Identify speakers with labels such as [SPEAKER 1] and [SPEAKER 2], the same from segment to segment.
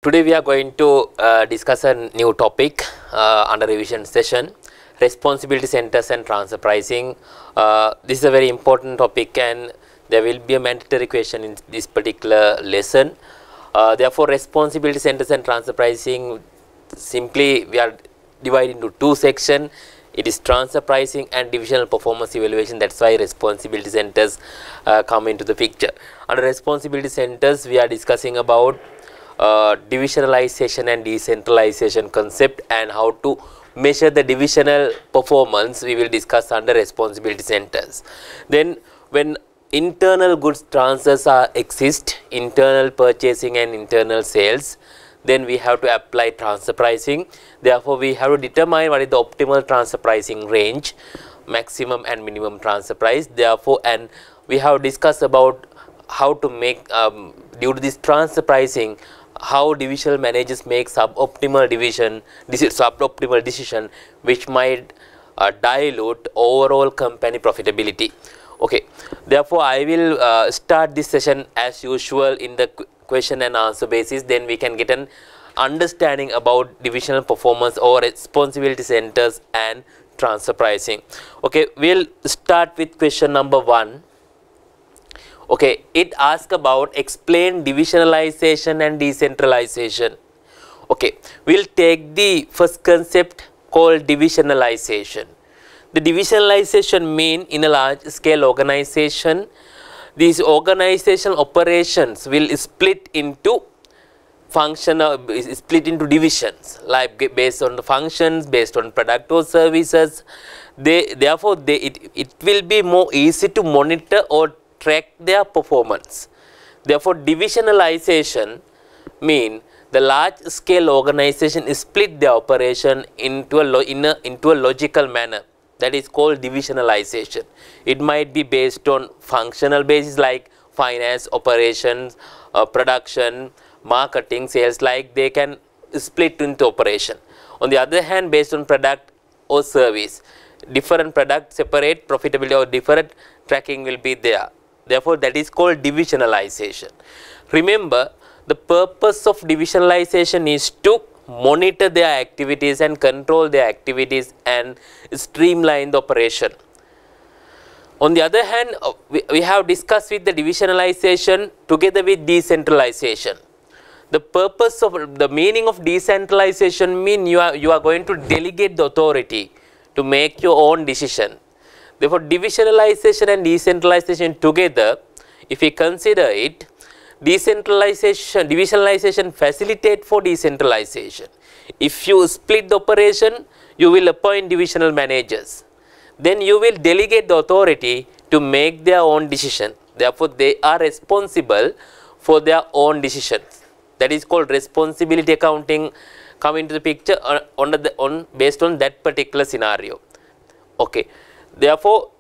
[SPEAKER 1] Today we are going to discuss a new topic under revision session, responsibility centers and transfer pricing. This is a very important topic and there will be a mandatory question in this particular lesson. Therefore, responsibility centers and transfer pricing, simply we are divided into two sections. It is transfer pricing and divisional performance evaluation. That's why responsibility centers come into the picture. Under responsibility centers, we are discussing about divisionalization and decentralization concept and how to measure the divisional performance we will discuss under responsibility centers. Then when internal goods transfers exist, internal purchasing and internal sales, then we have to apply transfer pricing. Therefore, we have to determine what is the optimal transfer pricing range, maximum and minimum transfer price. Therefore, and we have discussed about how to make due to this transfer pricing, how divisional managers make suboptimal decision which might dilute overall company profitability. Okay, therefore I will start this session as usual in the question and answer basis, then we can get an understanding about divisional performance or responsibility centers and transfer pricing. Okay, we'll start with question number 1. Okay, it asks about explain divisionalization and decentralization. Okay, we'll take the first concept called divisionalization. The divisionalization mean in a large scale organization, these organizational operations will split into divisions, like based on the functions, based on product or services. Therefore, it will be more easy to monitor or track their performance. Therefore, divisionalization mean the large scale organization split their operation into a logical manner. That is called divisionalization. It might be based on functional basis like finance, operations, production, marketing, sales, like they can split into operation. On the other hand, based on product or service, different product separate profitability or different tracking will be there. Therefore, that is called divisionalization. Remember, the purpose of divisionalization is to monitor their activities and control their activities and streamline the operation. On the other hand, we have discussed with the divisionalization together with decentralization. The purpose of the meaning of decentralization mean you are going to delegate the authority to make your own decision. Therefore, divisionalization and decentralization together, if we consider it, divisionalization facilitate for decentralization. If you split the operation, you will appoint divisional managers. Then you will delegate the authority to make their own decision. Therefore, they are responsible for their own decisions. That is called responsibility accounting come into the picture based on that particular scenario. Okay. Therefore,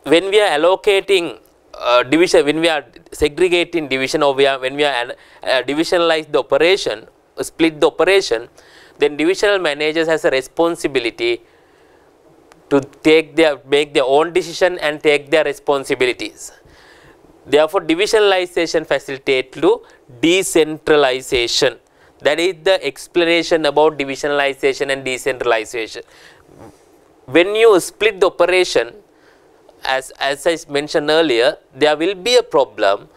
[SPEAKER 1] when we are allocating division, when we are segregating division or when we are divisionalize the operation, split the operation, then divisional managers has a responsibility to make their own decision and take their responsibilities. Therefore, divisionalization facilitates to decentralization. That is the explanation about divisionalization and decentralization. When you split the operation, as I mentioned earlier, there will be a problem.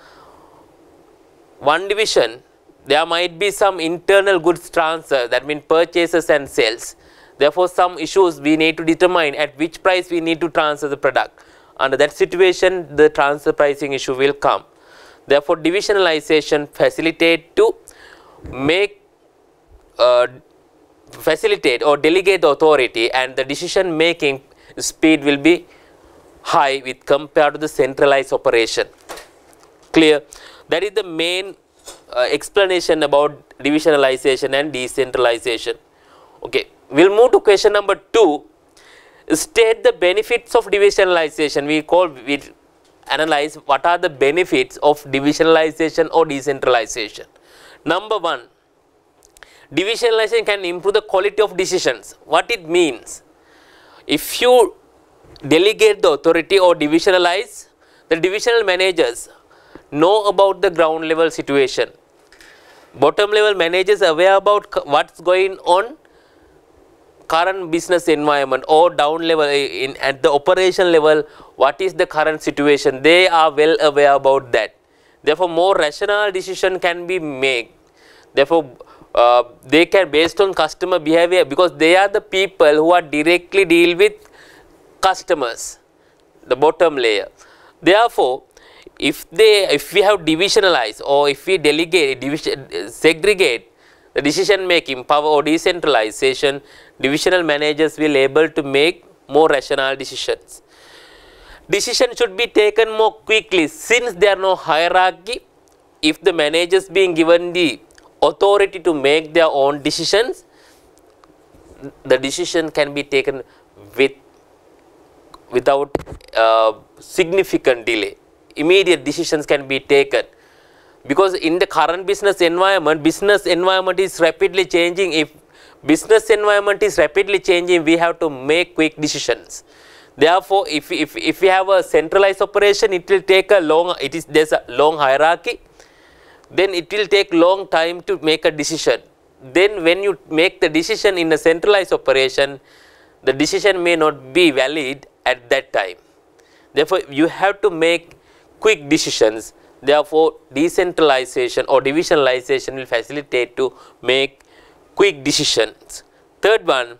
[SPEAKER 1] One division, there might be some internal goods transfer, that means purchases and sales. Therefore, some issues we need to determine at which price we need to transfer the product. Under that situation, the transfer pricing issue will come. Therefore, divisionalization facilitate to facilitate or delegate the authority, and the decision making speed will be high with compared to the centralized operation. Clear? That is the main explanation about divisionalization and decentralization. Okay, we'll move to question number 2. State the benefits of divisionalization. We analyze what are the benefits of divisionalization or decentralization. Number 1, divisionalization can improve the quality of decisions. What it means? If you delegate the authority or divisionalize, the divisional managers know about the ground level situation. Bottom level managers aware about what's going on current business environment, or down level at the operation level, what is the current situation. They are well aware about that. Therefore, more rational decision can be made. Therefore, they can, based on customer behavior, because they are the people who are directly deal with customers, the bottom layer. Therefore, if we have divisionalized, or if we delegate, segregate the decision making power or decentralization, divisional managers will able to make more rational decisions. Decision should be taken more quickly, since there are no hierarchy. If the managers being given the authority to make their own decisions, the decision can be taken without significant delay. Immediate decisions can be taken, because in the current business environment is rapidly changing. If business environment is rapidly changing, we have to make quick decisions. Therefore, if we have a centralized operation, it will take a long, there's a long hierarchy, then it will take long time to make a decision. Then when you make the decision in a centralized operation, the decision may not be valid at that time. Therefore, you have to make quick decisions. Therefore, decentralization or divisionalization will facilitate to make quick decisions. Third one,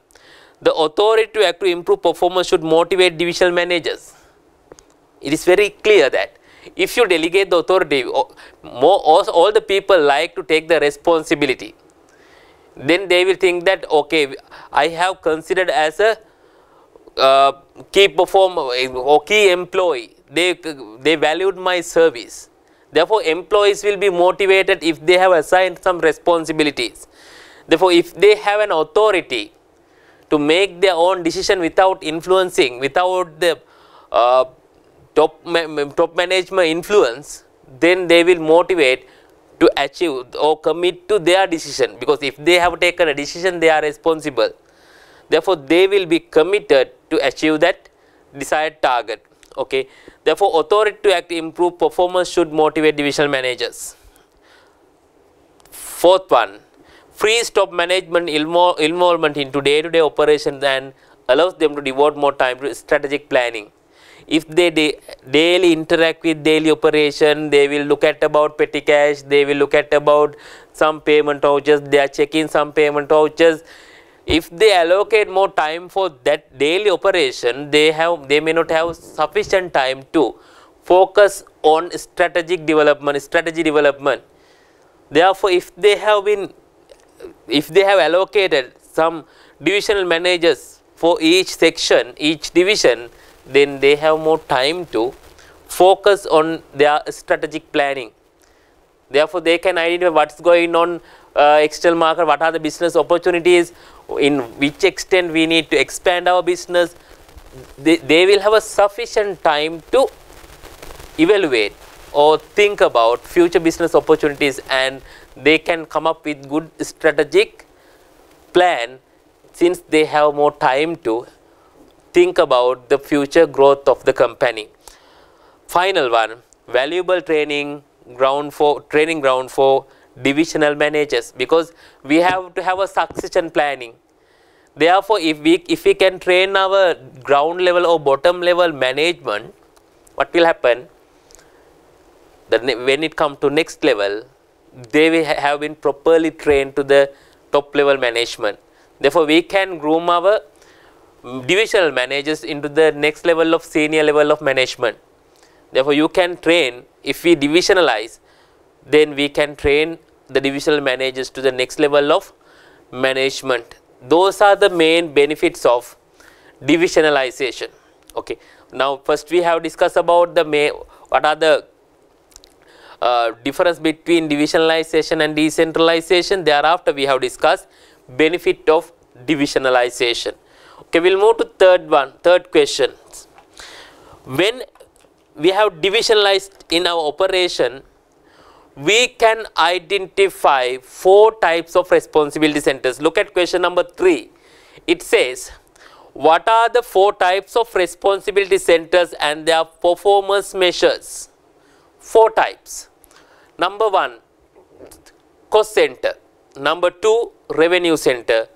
[SPEAKER 1] the authority to act to improve performance should motivate divisional managers. It is very clear that if you delegate the authority, all the people like to take the responsibility. Then they will think that, okay, I have considered as a key performer or key employee. They valued my service. Therefore, employees will be motivated if they have assigned some responsibilities. Therefore, if they have an authority to make their own decision without influencing, without the top management influence, then they will motivate to achieve or commit to their decision, because if they have taken a decision, they are responsible. Therefore, they will be committed to achieve that desired target. Okay. Therefore, authority to act improve performance should motivate divisional managers. Fourth one, frees top management involvement into day-to-day operations and allows them to devote more time to strategic planning. If they daily interact with daily operation, they will look at about petty cash, they will look at about some payment vouchers, they are checking some payment vouchers. If they allocate more time for that daily operation, they may not have sufficient time to focus on strategy development. Therefore, if they have allocated some divisional managers for each section, each division, then they have more time to focus on their strategic planning. Therefore, they can identify what's going on external market, what are the business opportunities, in which extent we need to expand our business. They will have a sufficient time to evaluate or think about future business opportunities, and they can come up with good strategic plan, since they have more time to think about the future growth of the company. Final one, valuable training ground for divisional managers, because we have to have a succession planning. Therefore, if we can train our ground level or bottom level management, what will happen? When it comes to next level, they will have been properly trained to the top level management. Therefore, we can groom our divisional managers into the next level of senior level of management. Therefore, you can train, if we divisionalize, then we can train the divisional managers to the next level of management. Those are the main benefits of divisionalization. Okay. Now, first we have discussed about what are the difference between divisionalization and decentralization. Thereafter, we have discussed benefit of divisionalization. Okay, we'll move to third question. When we have divisionalized in our operation, we can identify 4 types of responsibility centers. Look at question number 3. It says, what are the 4 types of responsibility centers and their performance measures? 4 types. Number 1, cost center. Number 2, revenue center.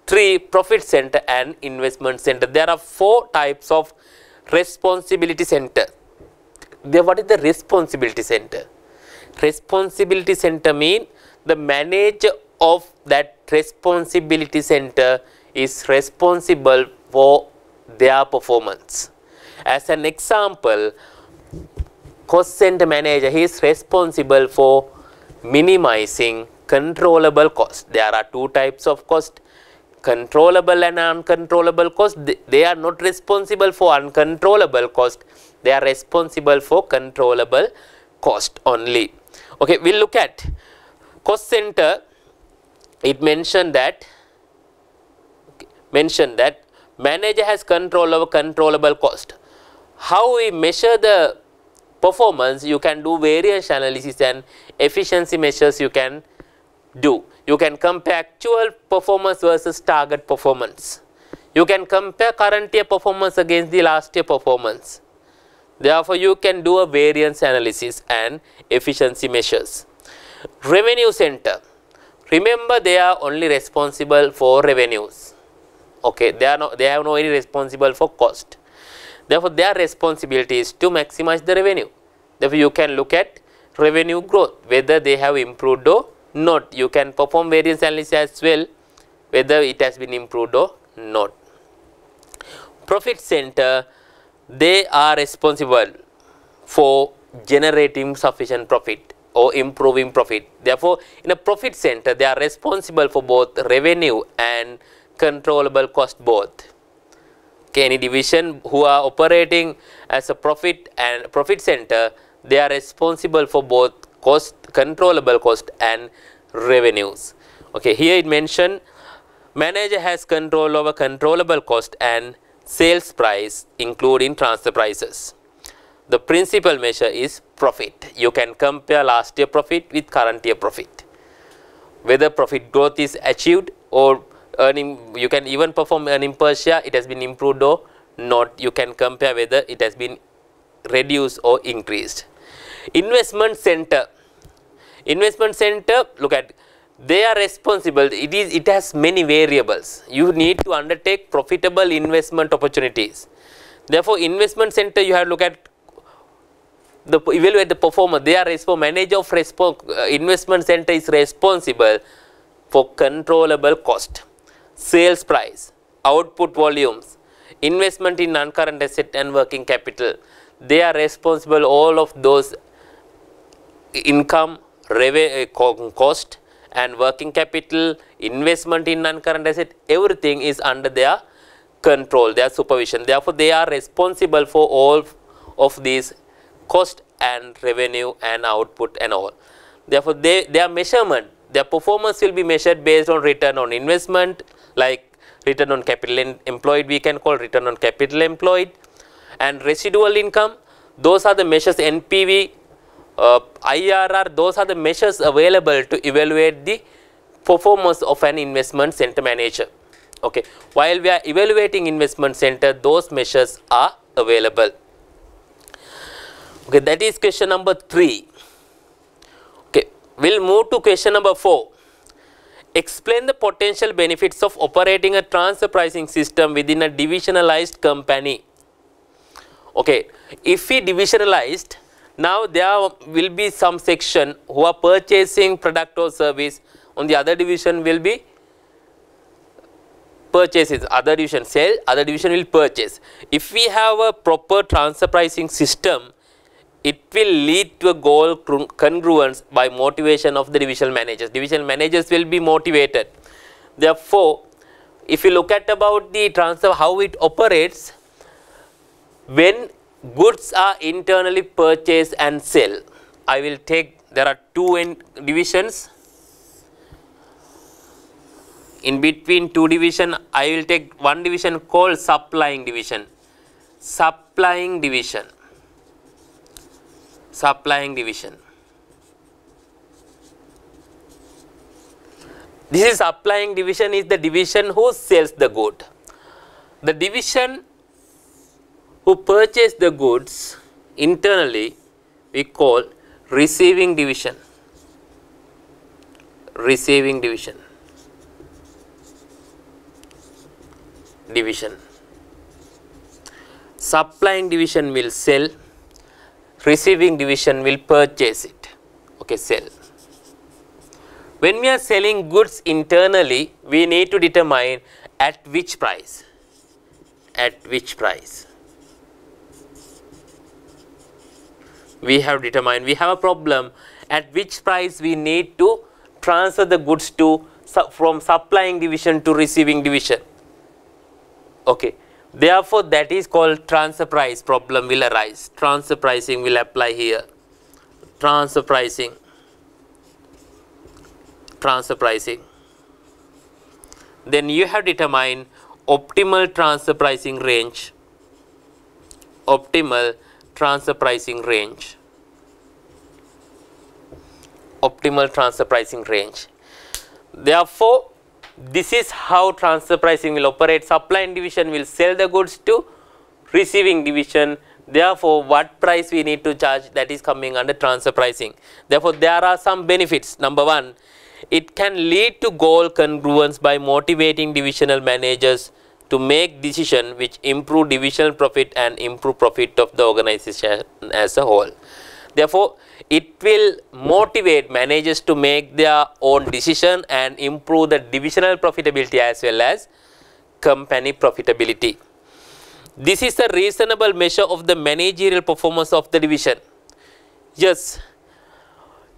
[SPEAKER 1] 3, profit center and investment center. There are 4 types of responsibility center. What is the responsibility center? Responsibility center means the manager of that responsibility center is responsible for their performance. As an example, cost center manager, he is responsible for minimizing controllable cost. There are 2 types of cost, controllable and uncontrollable cost. They are not responsible for uncontrollable cost. They are responsible for controllable cost only. Okay, we'll look at cost center. It mentioned that manager has control over controllable cost. How we measure the performance? You can do variance analysis and efficiency measures you can do. You can compare actual performance versus target performance. You can compare current year performance against the last year performance. Therefore, you can do a variance analysis and efficiency measures. Revenue center. Remember, they are only responsible for revenues. Okay, they have no any responsible for cost. Therefore, their responsibility is to maximize the revenue. Therefore, you can look at revenue growth, whether they have improved or not. You can perform variance analysis as well, whether it has been improved or not. Profit center, they are responsible for generating sufficient profit or improving profit. Therefore, in a profit center, they are responsible for both revenue and controllable cost both. Okay, any division who are operating as a profit and profit center, they are responsible for both cost, controllable cost and revenues. Okay, here it mentioned manager has control over controllable cost and sales price, including transfer prices. The principal measure is profit. You can compare last year profit with current year profit. Whether profit growth is achieved or earning, you can even perform earning per share, it has been improved or not. You can compare whether it has been reduced or increased. Investment center. Investment center, look at, they are responsible. It has many variables. You need to undertake profitable investment opportunities. Therefore, investment center, you have to look at evaluate the performance. They are responsible. Manager of investment center is responsible for controllable cost, sales price, output volumes, investment in non-current asset and working capital. They are responsible all of those income, revenue, cost and working capital, investment in non-current asset, everything is under their control, their supervision. Therefore, they are responsible for all of these cost and revenue and output and all. Therefore, their measurement, their performance will be measured based on return on investment, like return on capital employed, we can call return on capital employed, and residual income. Those are the measures, NPV, IRR, those are the measures available to evaluate the performance of an investment center manager. Okay, while we are evaluating investment center, those measures are available. Okay, that is question number 3. Okay, we'll move to question number 4. Explain the potential benefits of operating a transfer pricing system within a divisionalized company. Okay, if we divisionalized, now there will be some section who are purchasing product or service, on the other division will be purchases, other division sell, other division will purchase. If we have a proper transfer pricing system, it will lead to a goal congruence by motivation of the divisional managers. Divisional managers will be motivated. Therefore, if you look at about the transfer, how it operates, when goods are internally purchased and sell, I will take, there are 2 divisions. In between 2 division, I will take one division called supplying division. Supplying division. Supplying division. This is supplying division, is the division who sells the good. The division who purchase the goods internally we call receiving division. receiving division, supplying division will sell, receiving division will purchase it. Okay, sell. When we are selling goods internally, we need to determine at which price. At which price? We have determined, we have a problem at which price we need to transfer the goods to from supplying division to receiving division. Okay. Therefore, that is called transfer price problem will arise. Transfer pricing will apply here. Transfer pricing. Then you have determined optimal transfer pricing range. Optimal transfer pricing range. Optimal transfer pricing range. Therefore, this is how transfer pricing will operate. Supplying division will sell the goods to receiving division. Therefore, what price we need to charge, that is coming under transfer pricing. Therefore, there are some benefits. Number one, it can lead to goal congruence by motivating divisional managers to make decisions which improve divisional profit and improve profit of the organization as a whole. Therefore, it will motivate managers to make their own decision and improve the divisional profitability as well as company profitability. This is a reasonable measure of the managerial performance of the division. Yes,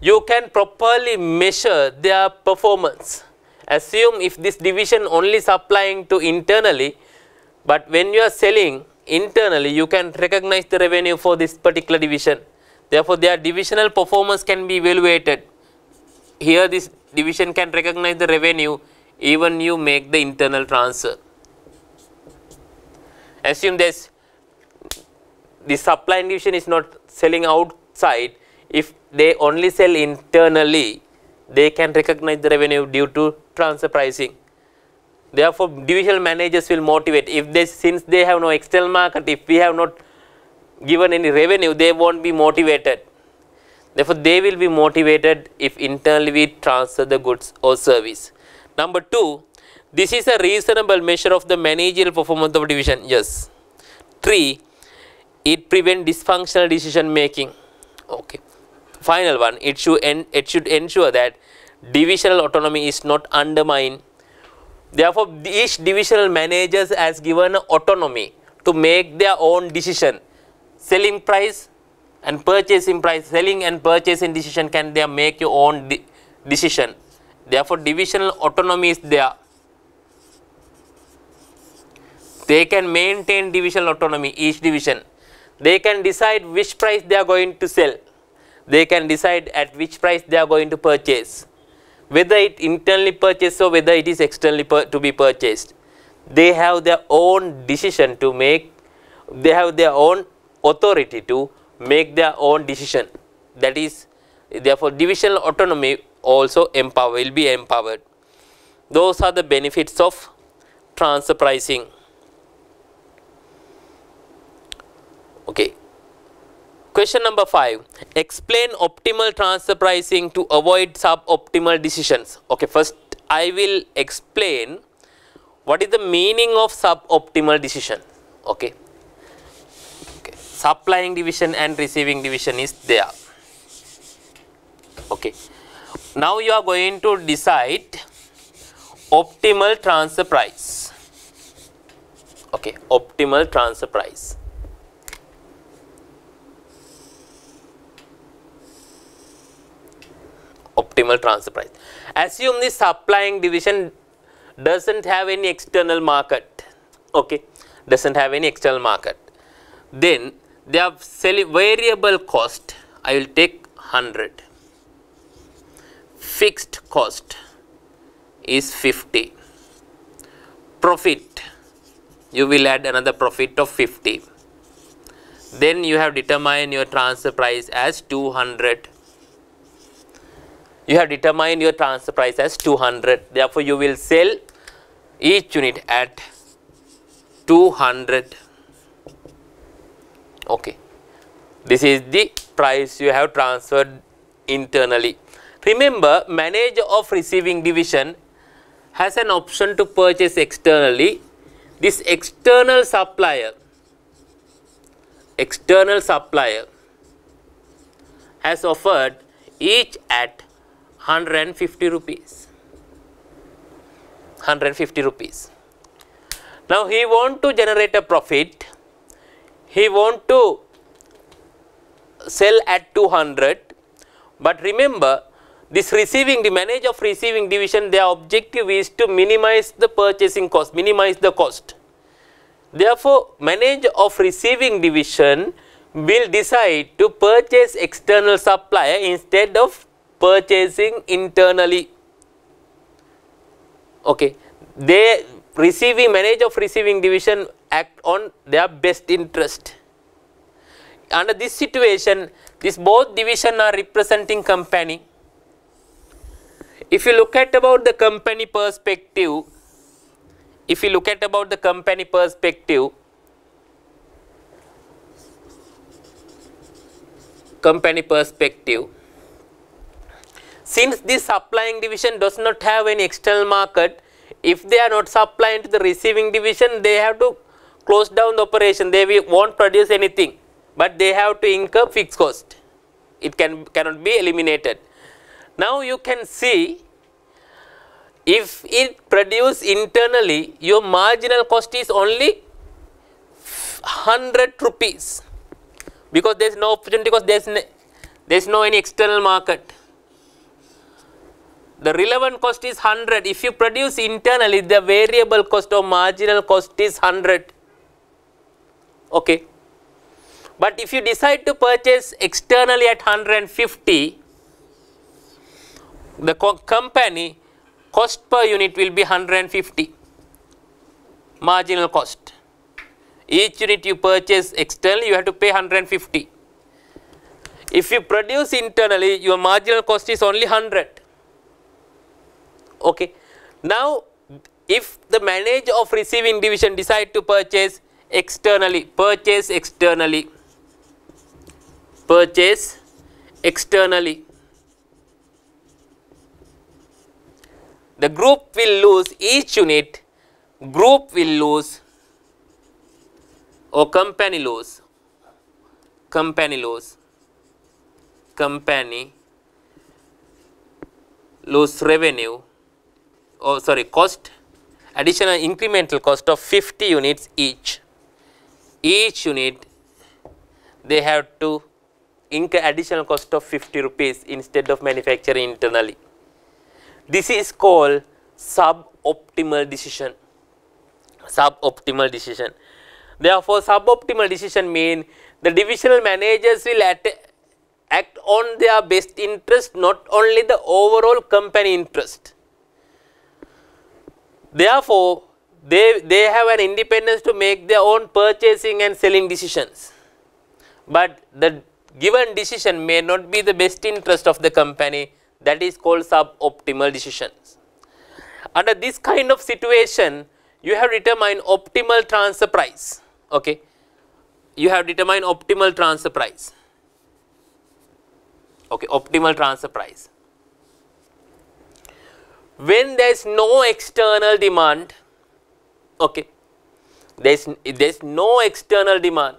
[SPEAKER 1] you can properly measure their performance. Assume if this division only supplying to internally, but when you are selling internally, you can recognize the revenue for this particular division. Therefore, their divisional performance can be evaluated. Here this division can recognize the revenue even you make the internal transfer. Assume this supplying division is not selling outside. If they only sell internally, they can recognize the revenue due to transfer pricing. Therefore, divisional managers will motivate. If they, since they have no external market, if we have not given any revenue, they won't be motivated. Therefore, they will be motivated if internally we transfer the goods or service. Number two, this is a reasonable measure of the managerial performance of division. Yes. 3, it prevents dysfunctional decision making. Okay. Final one, it should ensure that divisional autonomy is not undermined. Therefore, each divisional managers has given autonomy to make their own decision. Selling price and purchasing price, selling and purchasing decision can they make your own decision. Therefore, divisional autonomy is there. They can maintain divisional autonomy, each division. They can decide which price they are going to sell. They can decide at which price they are going to purchase. Whether it internally purchased or whether it is externally to be purchased. They have their own decision to make, they have their own authority to make their own decision. That is, therefore, divisional autonomy also will be empowered. Those are the benefits of transfer pricing. Okay. Question number 5. Explain optimal transfer pricing to avoid suboptimal decisions. Okay, first I will explain what is the meaning of suboptimal decision. Okay. Supplying division and receiving division is there. Okay. Now you are going to decide optimal transfer price. Okay, optimal transfer price. Optimal transfer price. Assume this supplying division doesn't have any external market. Okay, doesn't have any external market. Then they have variable cost. I will take 100. Fixed cost is 50. Profit, you will add another profit of 50. Then you have determined your transfer price as 200. You have determined your transfer price as 200. Therefore, you will sell each unit at 200. Okay. This is the price you have transferred internally. Remember, manager of receiving division has an option to purchase externally. This external supplier has offered each at 150 rupees. 150 rupees. Now he want to generate a profit. He want to sell at 200. But remember, this the manager of receiving division, their objective is to minimize the purchasing cost, minimize the cost. Therefore, manager of receiving division will decide to purchase external supplier instead of purchasing internally. Okay, manager of receiving division act on their best interest. Under this situation, both division are representing company. If you look at about the company perspective, since this supplying division does not have any external market, if they are not supplying to the receiving division, they have to close down the operation. They won't produce anything, but they have to incur fixed cost. It cannot be eliminated. Now you can see, if it produce internally, your marginal cost is only 100 rupees, because there is no opportunity cost, there is no any external market. The relevant cost is 100. If you produce internally, the variable cost or marginal cost is 100. Okay. But if you decide to purchase externally at 150, the company cost per unit will be 150, marginal cost. Each unit you purchase externally, you have to pay 150. If you produce internally, your marginal cost is only 100. Okay. Now, if the manager of receiving division decide to purchase externally, the group will lose, each unit, group will lose, or company lose revenue, or sorry, cost, additional incremental cost of 50 units each. Each unit they have to incur additional cost of 50 rupees instead of manufacturing internally. This is called suboptimal decision. Therefore, suboptimal decision means the divisional managers will act on their best interest, not only the overall company interest. Therefore, they have an independence to make their own purchasing and selling decisions. But the given decision may not be the best interest of the company. That is called suboptimal decisions. Under this kind of situation, you have determined optimal transfer price. Okay, you have determined optimal transfer price. Okay, optimal transfer price. When there is no external demand, okay, there is no external demand.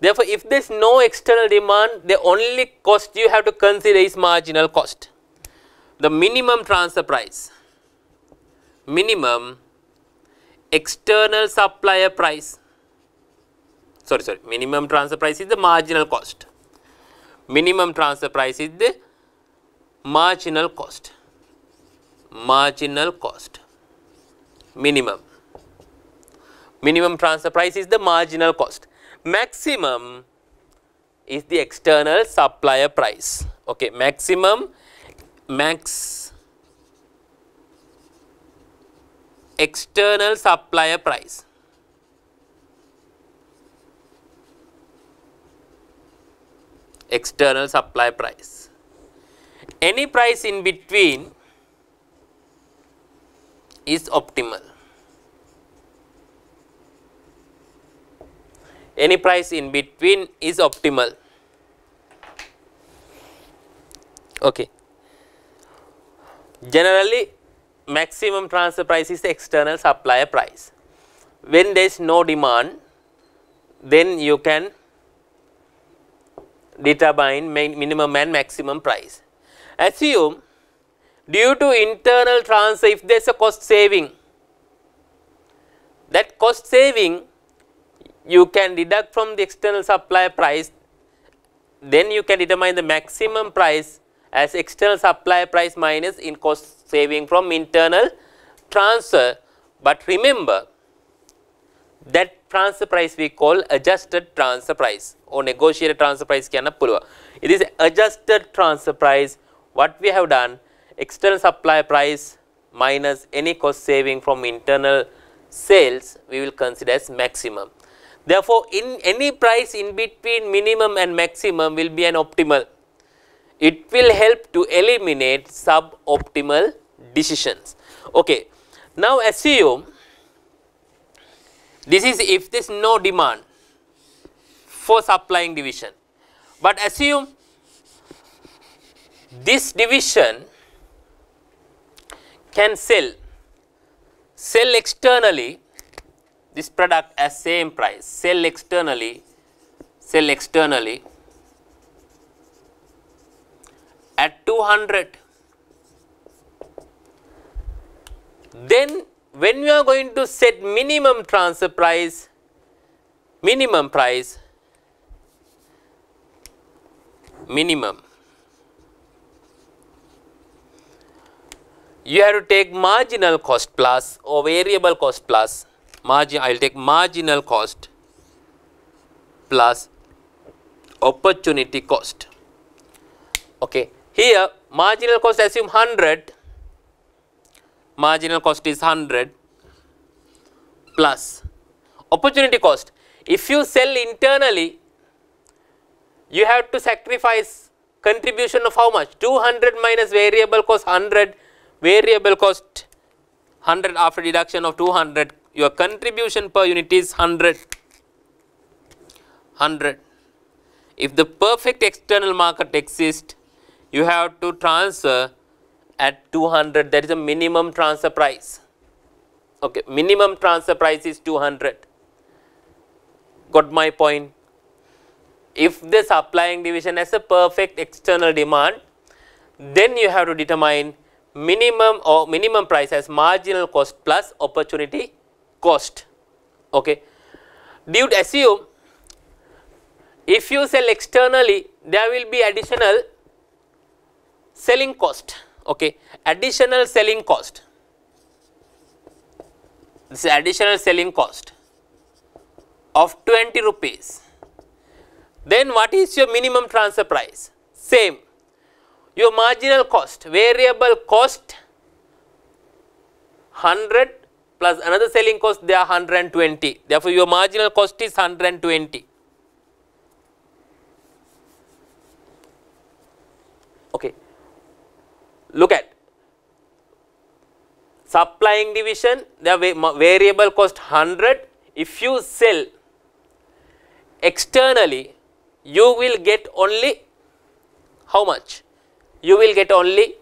[SPEAKER 1] Therefore, if there is no external demand, the only cost you have to consider is marginal cost. The minimum transfer price, minimum external supplier price, minimum transfer price is the marginal cost. Minimum transfer price is the marginal cost. Minimum transfer price is the marginal cost. Maximum is the external supplier price. Okay, max external supplier price. External supply price. Any price in between is optimal. Any price in between is optimal. Okay. Generally, maximum transfer price is the external supplier price. When there is no demand, then you can determine minimum and maximum price. Assume due to internal transfer, if there is a cost saving, that cost saving you can deduct from the external supplier price, then you can determine the maximum price as external supplier price minus in cost saving from internal transfer. But remember that transfer price we call adjusted transfer price or negotiated transfer price කියන්න පුළුවන්. It is adjusted transfer price. What we have done, external supplier price minus any cost saving from internal sales we will consider as maximum. Therefore, in any price in between minimum and maximum will be an optimal. It will help to eliminate suboptimal decisions. Okay. Now assume this is if there is no demand for supplying division, but assume this division can sell externally this product as same price, sell externally at 200. Then when we are going to set minimum transfer price, minimum, you have to take marginal cost plus or variable cost plus margin. I will take marginal cost plus opportunity cost. Okay. Here marginal cost assume 100, marginal cost is 100 plus opportunity cost. If you sell internally, you have to sacrifice contribution of how much? 200 minus variable cost 100, variable cost 100 after deduction of 200, your contribution per unit is 100. If the perfect external market exists, you have to transfer at 200, that is a minimum transfer price. Okay, minimum transfer price is 200. Got my point? If the supplying division has a perfect external demand, then you have to determine minimum price as marginal cost plus opportunity cost. Okay. Dude, assume if you sell externally, there will be additional selling cost. Okay, additional selling cost. This is additional selling cost of 20 rupees. Then what is your minimum transfer price? Same. Your marginal cost, variable cost 100 plus another selling cost, they are 120. Therefore, your marginal cost is 120. Okay. Look at supplying division, the variable cost 100. If you sell externally, you will get only how much? You will get only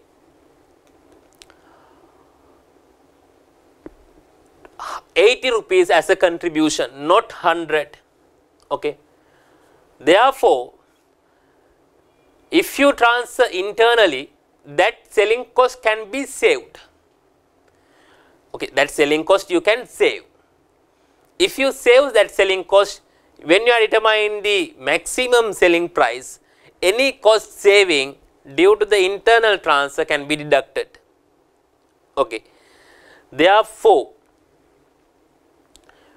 [SPEAKER 1] 80 rupees as a contribution, not 100. Okay. Therefore, if you transfer internally, that selling cost can be saved. Okay, that selling cost you can save. If you save that selling cost, when you are determining the maximum selling price, any cost saving due to the internal transfer can be deducted. Okay. Therefore,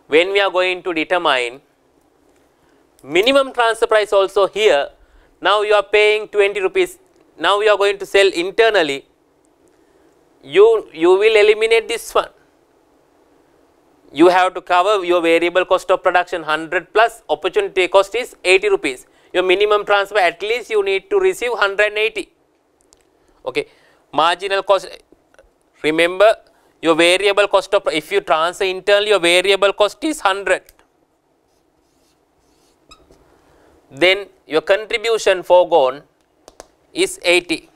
[SPEAKER 1] when we are going to determine minimum transfer price also here, now you are paying 20 rupees. Now you are going to sell internally, you will eliminate this one. You have to cover your variable cost of production 100 plus opportunity cost is 80 rupees. Your minimum transfer at least you need to receive 180. Okay. Marginal cost, remember your variable cost of, if you transfer internally, your variable cost is 100. Then your contribution foregone is 80.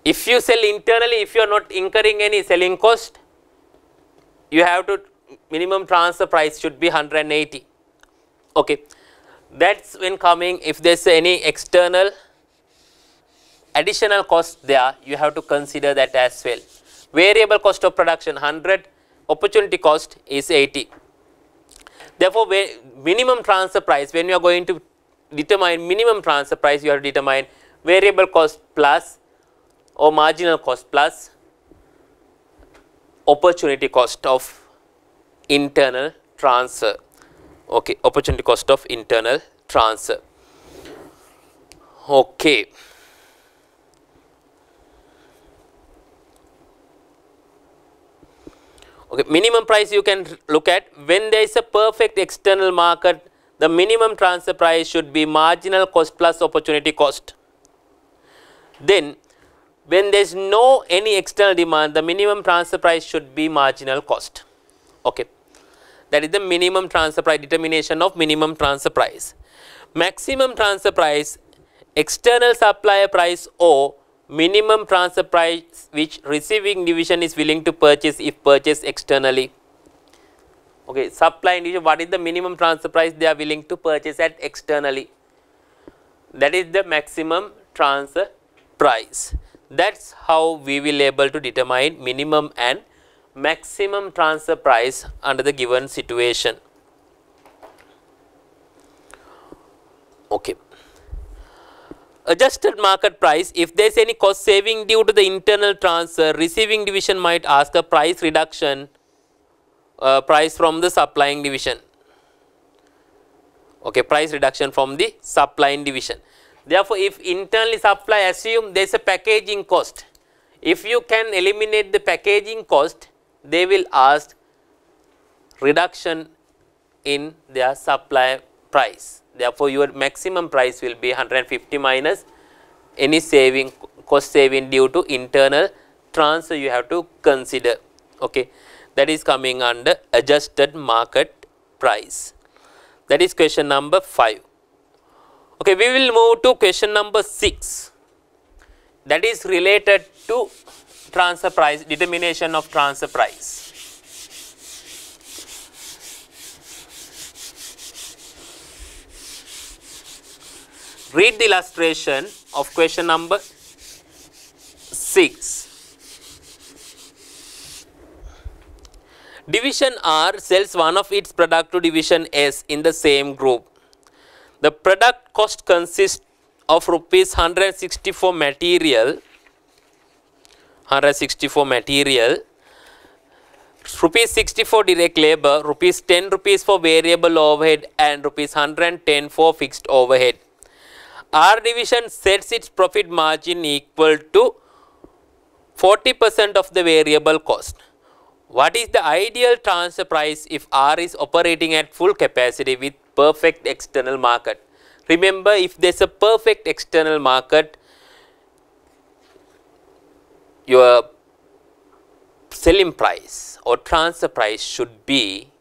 [SPEAKER 1] If you sell internally, if you are not incurring any selling cost, you have to minimum transfer price should be 180. Okay, that's when coming. If there's any external additional cost there, you have to consider that as well. Variable cost of production 100, opportunity cost is 80. Therefore, minimum transfer price, when you are going to determine minimum transfer price, you have to determine variable cost plus or marginal cost plus opportunity cost of internal transfer. Okay, opportunity cost of internal transfer. Okay. Okay, minimum price you can look at when there is a perfect external market, the minimum transfer price should be marginal cost plus opportunity cost. Then when there is no any external demand, the minimum transfer price should be marginal cost. Okay, that is the minimum transfer price, determination of minimum transfer price. Maximum transfer price, external supplier price or minimum transfer price which receiving division is willing to purchase if purchased externally. Okay, supplying division, what is the minimum transfer price they are willing to purchase at externally? That is the maximum transfer price. That's how we will able to determine minimum and maximum transfer price under the given situation. Okay. Adjusted market price, if there is any cost saving due to the internal transfer, receiving division might ask a price reduction price from the supplying division. Okay, price reduction from the supplying division. Therefore, if internally supply, assume there is a packaging cost. If you can eliminate the packaging cost, they will ask reduction in their supply price. Therefore, your maximum price will be 150 minus any saving, cost saving due to internal transfer you have to consider. Okay, that is coming under adjusted market price. That is question number 5. Okay, we will move to question number 6. That is related to transfer price, determination of transfer price. Read the illustration of question number 6. Division R sells one of its product to division S in the same group. The product cost consists of rupees 164 material, rupees 64 direct labor, rupees 10 rupees for variable overhead and rupees 110 for fixed overhead. R division sets its profit margin equal to 40% of the variable cost. What is the ideal transfer price if R is operating at full capacity with perfect external market? Remember, if there is a perfect external market, your selling price or transfer price should be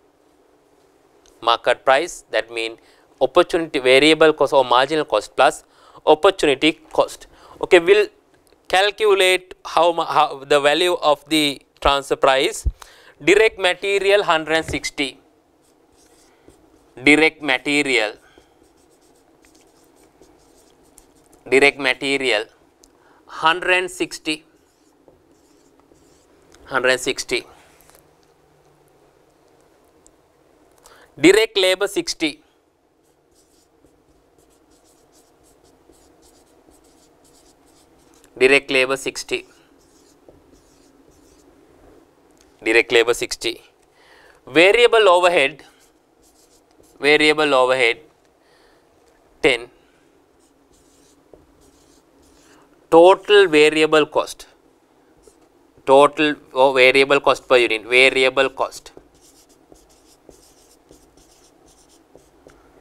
[SPEAKER 1] market price. That means opportunity variable cost or marginal cost plus opportunity cost. Okay, we will calculate how the value of the transfer price. Direct material 160, direct material 160, direct labor 60, direct labor 60, variable overhead 10, total variable cost per unit, variable cost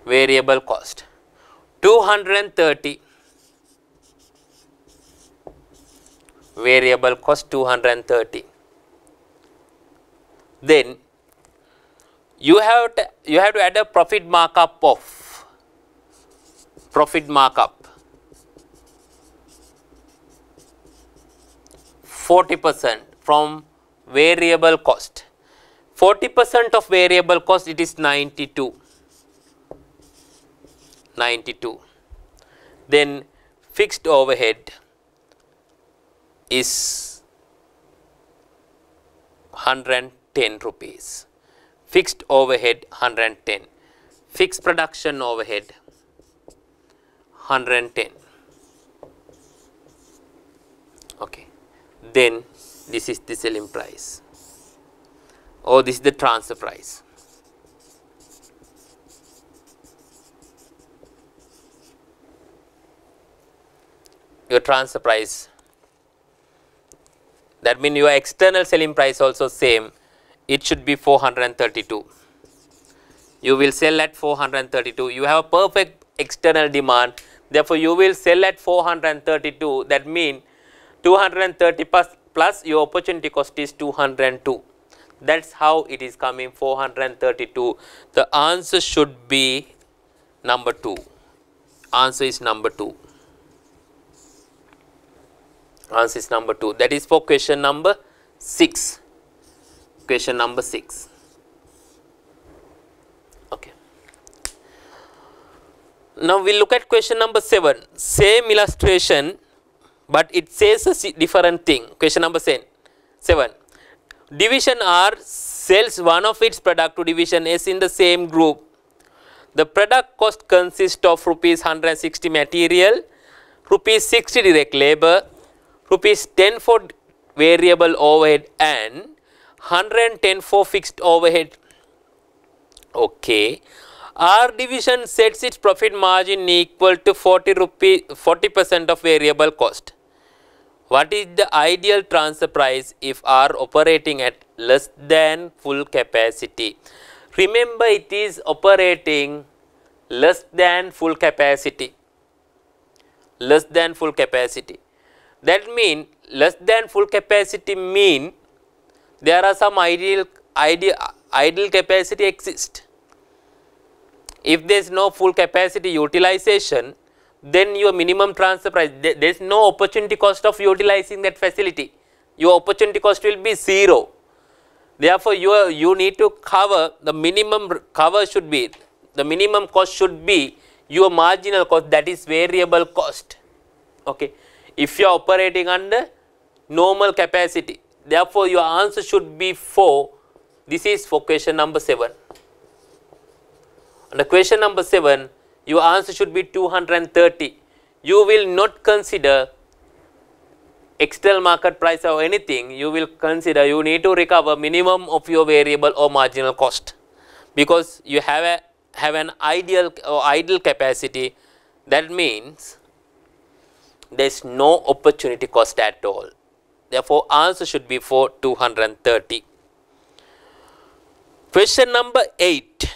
[SPEAKER 1] 230, variable cost 230. Then you have to add a profit markup of 40% from variable cost. 40% of variable cost, it is 92. Then fixed overhead is 110 rupees. Fixed overhead 110. Fixed production overhead 110. Okay. Then this is the selling price. Or this is the transfer price. Your transfer price. That means your external selling price also same. It should be 432. You will sell at 432. You have a perfect external demand. Therefore, you will sell at 432. That means 230 plus your opportunity cost is 202. That's how it is coming 432. The answer should be number 2. Answer is number 2. Answer is number 2. That is for question number 6. Question number 6. Okay. Now we look at question number 7. Same illustration, but it says a different thing. Question number 7. Division R sells one of its product to division S in the same group. The product cost consists of rupees 160 material, rupees 60 direct labor, rupees 10 for variable overhead and 110 for fixed overhead. Okay. R division sets its profit margin equal to 40% of variable cost. What is the ideal transfer price if R operating at less than full capacity? Remember, it is operating less than full capacity. Less than full capacity. That means less than full capacity mean there are some idle capacity exist. If there is no full capacity utilization, then your minimum transfer price, there is no opportunity cost of utilizing that facility. Your opportunity cost will be 0. Therefore, you need to cover the minimum cost should be your marginal cost, that is variable cost. Okay. If you are operating under normal capacity, therefore your answer should be 4. This is for question number 7. Under question number 7, your answer should be 230. You will not consider external market price or anything. You will consider you need to recover minimum of your variable or marginal cost, because you have an ideal or idle capacity. That means there is no opportunity cost at all. Therefore, answer should be for 230. Question number 8.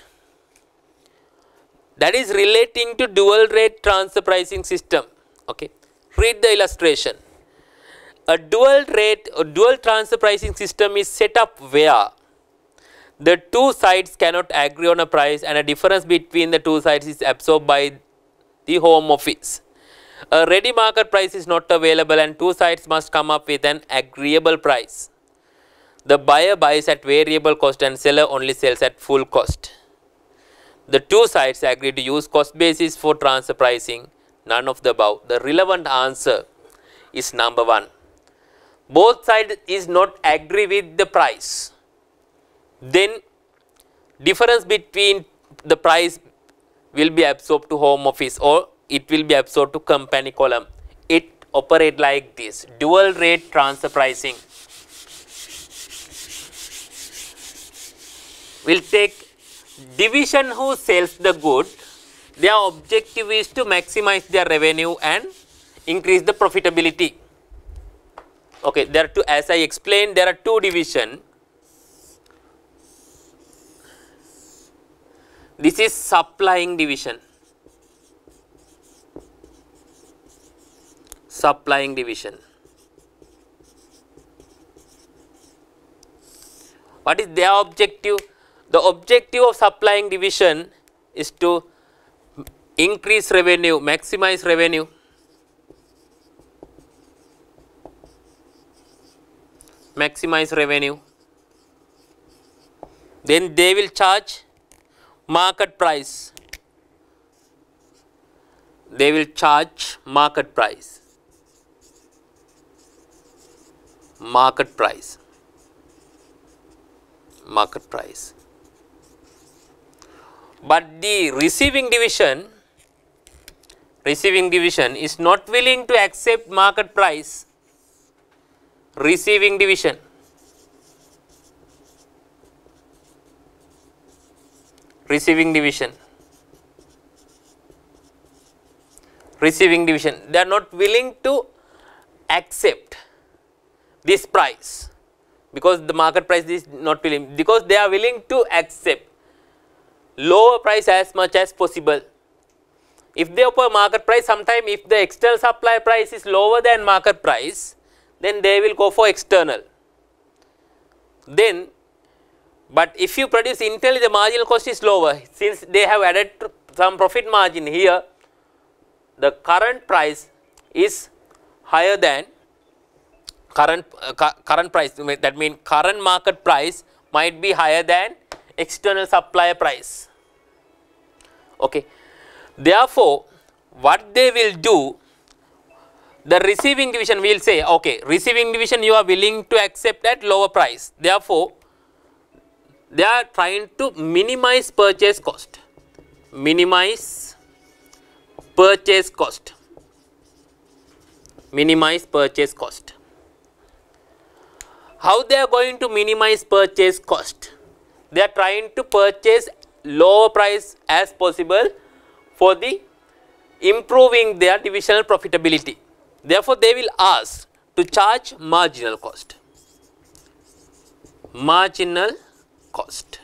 [SPEAKER 1] That is relating to dual rate transfer pricing system. Okay. Read the illustration. A dual transfer pricing system is set up where the two sides cannot agree on a price and a difference between the two sides is absorbed by the home office. A ready market price is not available and two sides must come up with an agreeable price. The buyer buys at variable cost and seller only sells at full cost. The two sides agree to use cost basis for transfer pricing. None of the above. The relevant answer is number 1. Both sides is not agree with the price. Then difference between the price will be absorbed to home office or it will be absorbed to company column. It operate like this. Dual rate transfer pricing. We'll take division who sells the good. Their objective is to maximize their revenue and increase the profitability. Okay, there are two, as I explained, there are two divisions. This is supplying division. Supplying division. What is their objective? The objective of supplying division is to increase revenue, maximize revenue. maximize revenue. Then they will charge market price. They will charge market price. Market price. Market price. But the receiving division is not willing to accept market price. Receiving division. Receiving division. Receiving division. They are not willing to accept this price because the market price is not willing, because they are willing to accept lower price as much as possible. If they offer market price, sometime if the external supply price is lower than market price, then they will go for external. Then, but if you produce internally, the marginal cost is lower. Since they have added some profit margin here, the current price is higher than current price. That means current market price might be higher than external supplier price. Okay. Therefore, what they will do, the receiving division will say, okay, receiving division you are willing to accept at lower price. Therefore, they are trying to minimize purchase cost. Minimize purchase cost. Minimize purchase cost. How they are going to minimize purchase cost? They are trying to purchase lower price as possible for the improving their divisional profitability. Therefore, they will ask to charge marginal cost. Marginal cost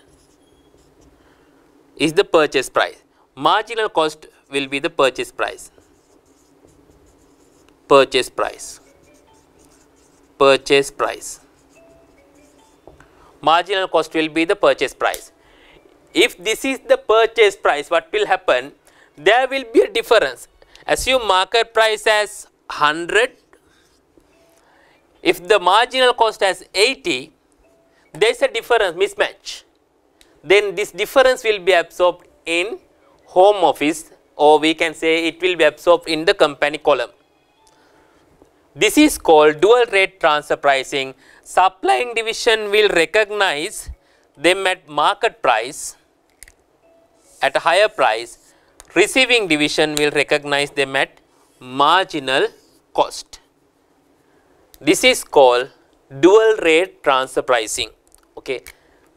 [SPEAKER 1] is the purchase price. Marginal cost will be the purchase price. Purchase price. Purchase price. Marginal cost will be the purchase price. If this is the purchase price, what will happen? There will be a difference. Assume market price as 100. If the marginal cost as 80, there is a difference, mismatch. Then this difference will be absorbed in home office, or we can say it will be absorbed in the company column. This is called dual rate transfer pricing. Supplying division will recognize them at market price, at a higher price. Receiving division will recognize them at marginal cost. This is called dual rate transfer pricing. Okay,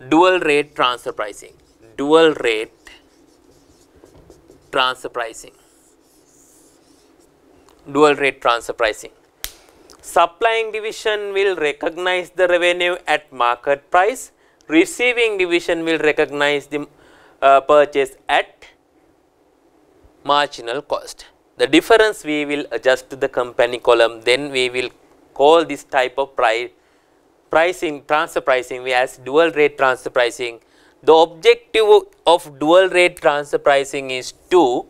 [SPEAKER 1] dual rate transfer pricing. Dual rate transfer pricing. Dual rate transfer pricing. Supplying division will recognize the revenue at market price. Receiving division will recognize the purchase at marginal cost. The difference we will adjust to the company column. Then we will call this type of pricing, transfer pricing as dual rate transfer pricing. The objective of dual rate transfer pricing is to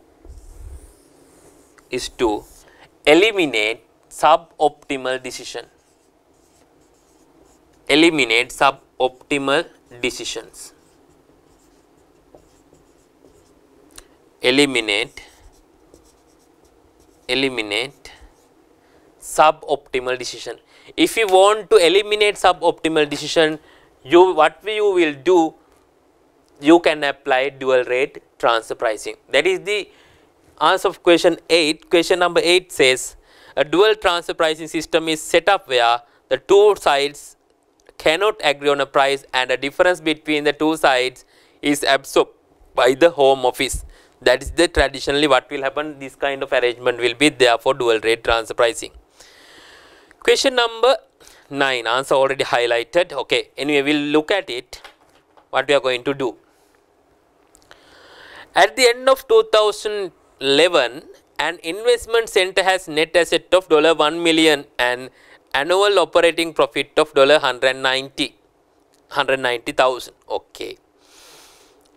[SPEAKER 1] eliminate suboptimal decision. Eliminate suboptimal decisions. Eliminate suboptimal decision. If you want to eliminate suboptimal decision, what you will do, you can apply dual rate transfer pricing. That is the answer of question 8. Question number 8 says, a dual transfer pricing system is set up where the two sides cannot agree on a price and a difference between the two sides is absorbed by the home office. That is the traditionally what will happen. This kind of arrangement will be there for dual rate transfer pricing. Question number 9, answer already highlighted. Okay, anyway, we will look at it, what we are going to do. At the end of 2011, an investment center has net asset of $1 million and annual operating profit of $190,000. Okay.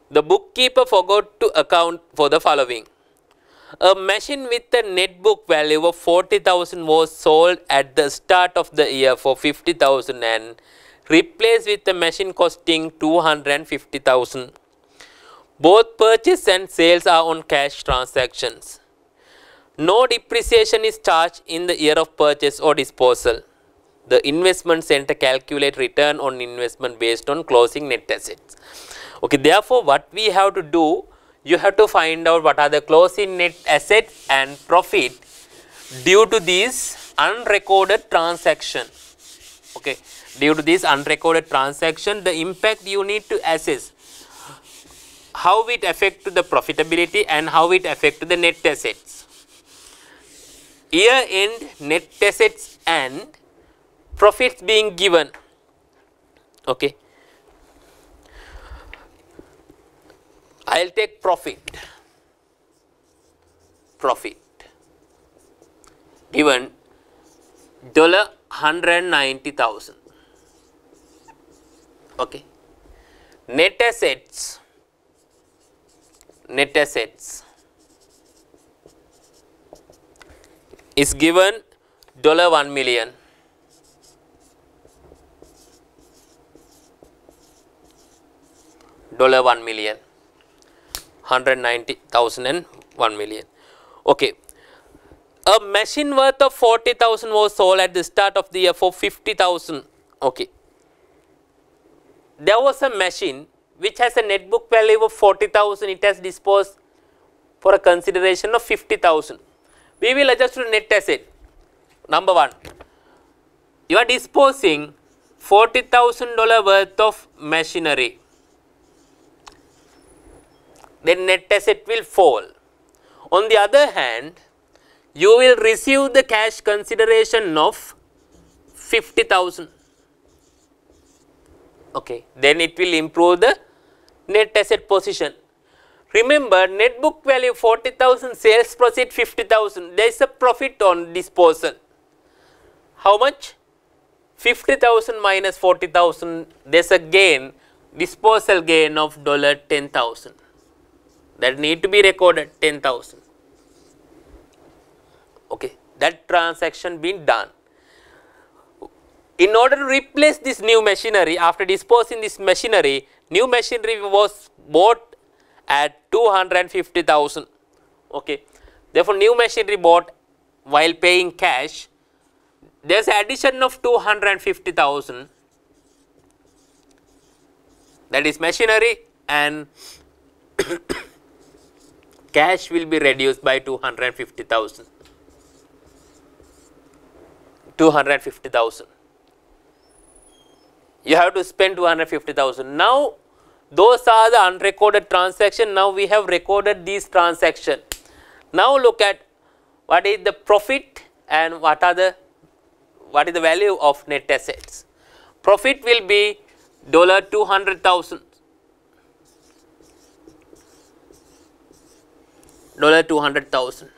[SPEAKER 1] The bookkeeper forgot to account for the following. A machine with a net book value of 40,000 was sold at the start of the year for 50,000 and replaced with a machine costing 250,000. Both purchase and sales are on cash transactions. No depreciation is charged in the year of purchase or disposal. The investment center calculate return on investment based on closing net assets. Okay, therefore, what we have to do, you have to find out what are the closing net assets and profit due to these unrecorded transaction. Okay, due to this unrecorded transaction, the impact you need to assess how it affect to the profitability and how it affect to the net assets. Year end net assets and profits being given. Okay, I will take profit given $190,000. Okay, net assets is given $1 million. $1 million, 190,000 and 1 million. Okay, a machine worth of 40,000 was sold at the start of the year for 50,000. Okay, there was a machine which has a net book value of 40,000. It has disposed for a consideration of 50,000. We will adjust to net asset. Number one, you are disposing $40,000 worth of machinery. Then net asset will fall. On the other hand, you will receive the cash consideration of 50,000. Okay, then it will improve the net asset position. Remember, net book value 40,000, sales proceed 50,000. There is a profit on disposal. How much? 50,000 minus 40,000. There is a gain, disposal gain of $10,000. That need to be recorded, 10,000. Okay, that transaction been done. In order to replace this new machinery, after disposing this machinery, new machinery was bought at 250,000. Okay, therefore, new machinery bought while paying cash. There is addition of 250,000. That is machinery, and cash will be reduced by 250,000. 250,000. You have to spend 250,000. Now, those are the unrecorded transactions. Now, we have recorded these transactions. Now, look at what is the profit and what is the value of net assets. Profit will be $200,000. $200,000.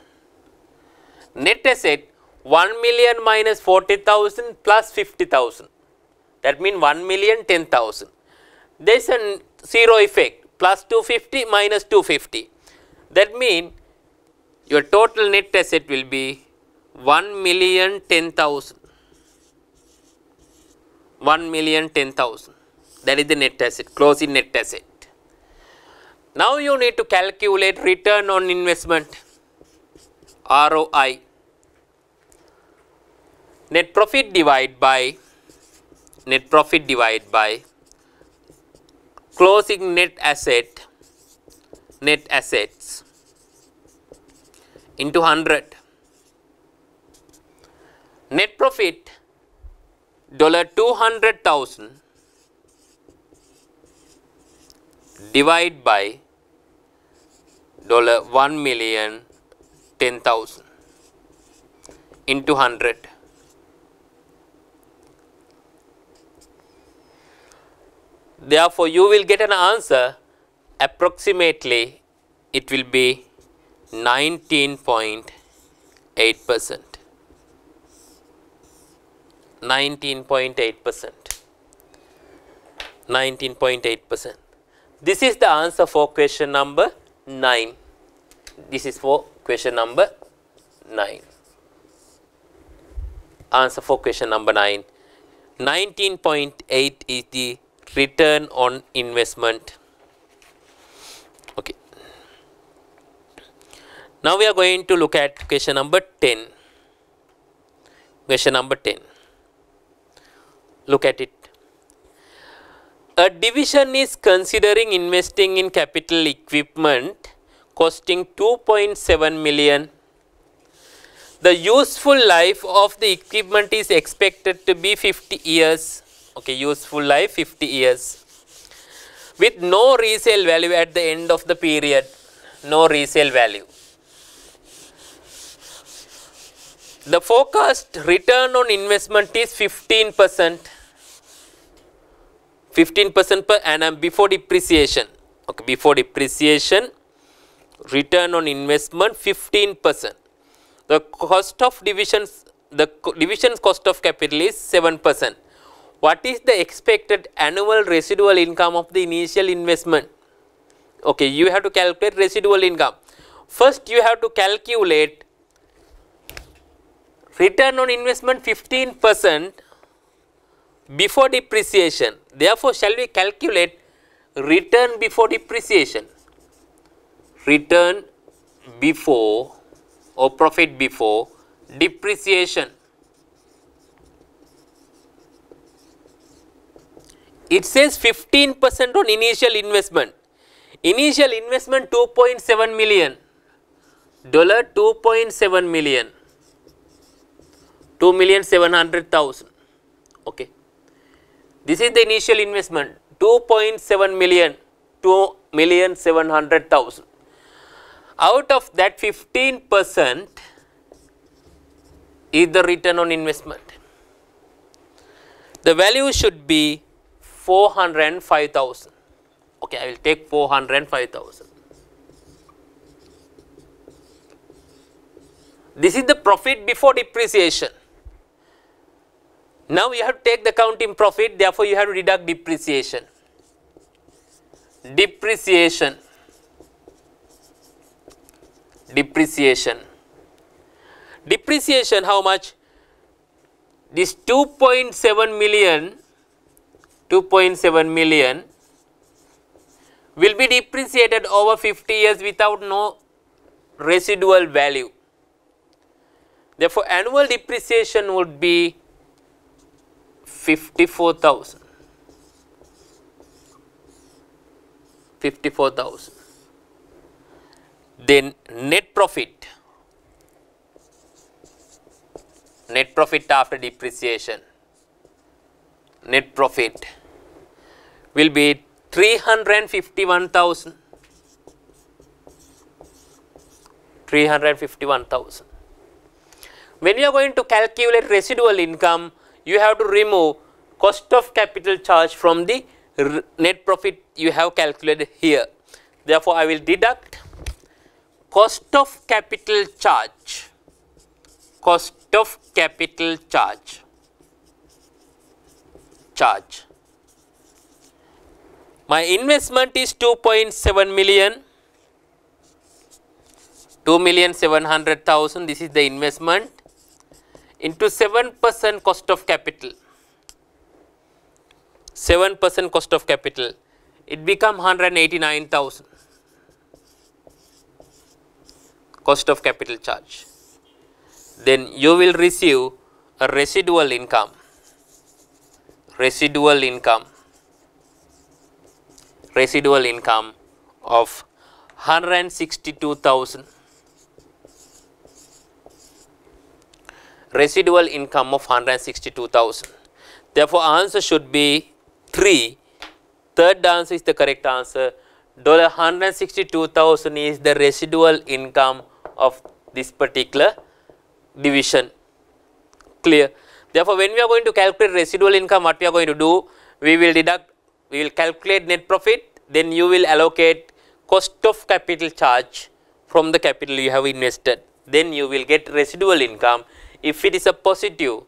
[SPEAKER 1] Net asset 1 million minus 40,000 plus 50,000. That means 1 million 10,000. There is a zero effect, plus 250 minus 250. That means your total net asset will be 1 million 10,000. 1 million 10,000. That is the net asset, closing net asset. Now you need to calculate return on investment, ROI. Net profit divided by closing net assets into 100. Net profit $200,000 divided by $1 million 10,000 into 100. Therefore, you will get an answer approximately it will be 19.8%. 19.8%. 19.8%. This is the answer for question number 9. This is for question number 9. Answer for question number 9. 19.8 is the return on investment. Okay. Now we are going to look at question number 10. Question number 10. Look at it. A division is considering investing in capital equipment costing 2.7 million. The useful life of the equipment is expected to be 50 years. Okay, useful life 50 years. With no resale value at the end of the period. No resale value. The forecast return on investment is 15%. 15% per annum before depreciation. Okay, before depreciation, return on investment 15%. The cost of divisions, the division's cost of capital is 7%. What is the expected annual residual income of the initial investment? Okay, you have to calculate residual income. First, you have to calculate return on investment 15% before depreciation. Therefore, shall we calculate return before depreciation? Return before or profit before depreciation. It says 15% on initial investment. Initial investment 2.7 million. $2.7 million. 2,700,000. Okay. This is the initial investment. 2.7 million. 2,700,000. Out of that 15% is the return on investment. The value should be 405,000. Okay, I will take 405,000. This is the profit before depreciation. Now you have to take the accounting profit, therefore you have to deduct depreciation. Depreciation. Depreciation. Depreciation how much? This 2.7 million will be depreciated over 50 years without no residual value. Therefore, annual depreciation would be 54,000. 54,000. Then net profit. Net profit after depreciation. Net profit will be 351,000. 351,000. When you are going to calculate residual income, you have to remove cost of capital charge from the net profit you have calculated here. Therefore, I will deduct cost of capital charge. Cost of capital charge. My investment is 2.7 million. 2,700,000. This is the investment into 7% cost of capital. 7% cost of capital. It becomes 189,000. Cost of capital charge. Then you will receive a residual income. Residual income of 162,000. Residual income of 162,000. Therefore, answer should be 3. Third answer is the correct answer. $162,000 is the residual income of this particular division. Clear? Therefore, when we are going to calculate residual income, what we are going to do? We will calculate net profit, then you will allocate cost of capital charge from the capital you have invested. Then you will get residual income. If it is a positive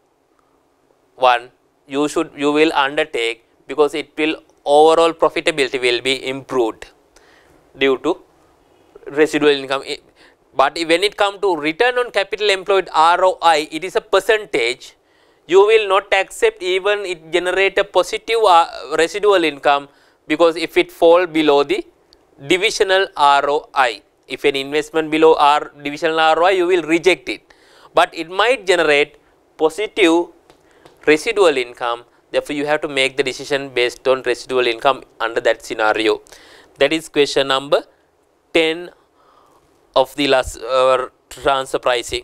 [SPEAKER 1] one, you will undertake, because it will overall profitability will be improved due to residual income. But when it comes to return on capital employed ROI, it is a percentage. You will not accept even it generate a positive residual income, because if it fall below the divisional ROI, if an investment below divisional ROI, you will reject it. But it might generate positive residual income, therefore you have to make the decision based on residual income under that scenario. That is question number 10 of the last transfer pricing.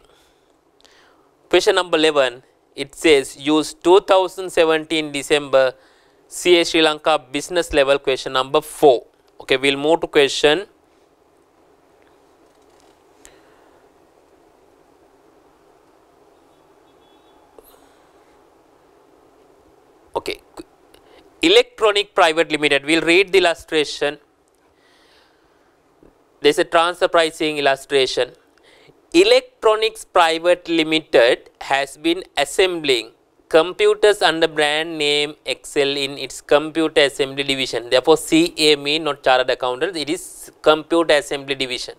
[SPEAKER 1] Question number 11, it says use 2017 December CA Sri Lanka business level, question number 4. Okay, we will move to question okay. Electronic Private Limited, we will read the illustration. There is a transfer pricing illustration. Electronics Private Limited has been assembling computers under brand name Excel in its computer assembly division. Therefore, CA mean not chartered accountant, it is computer assembly division.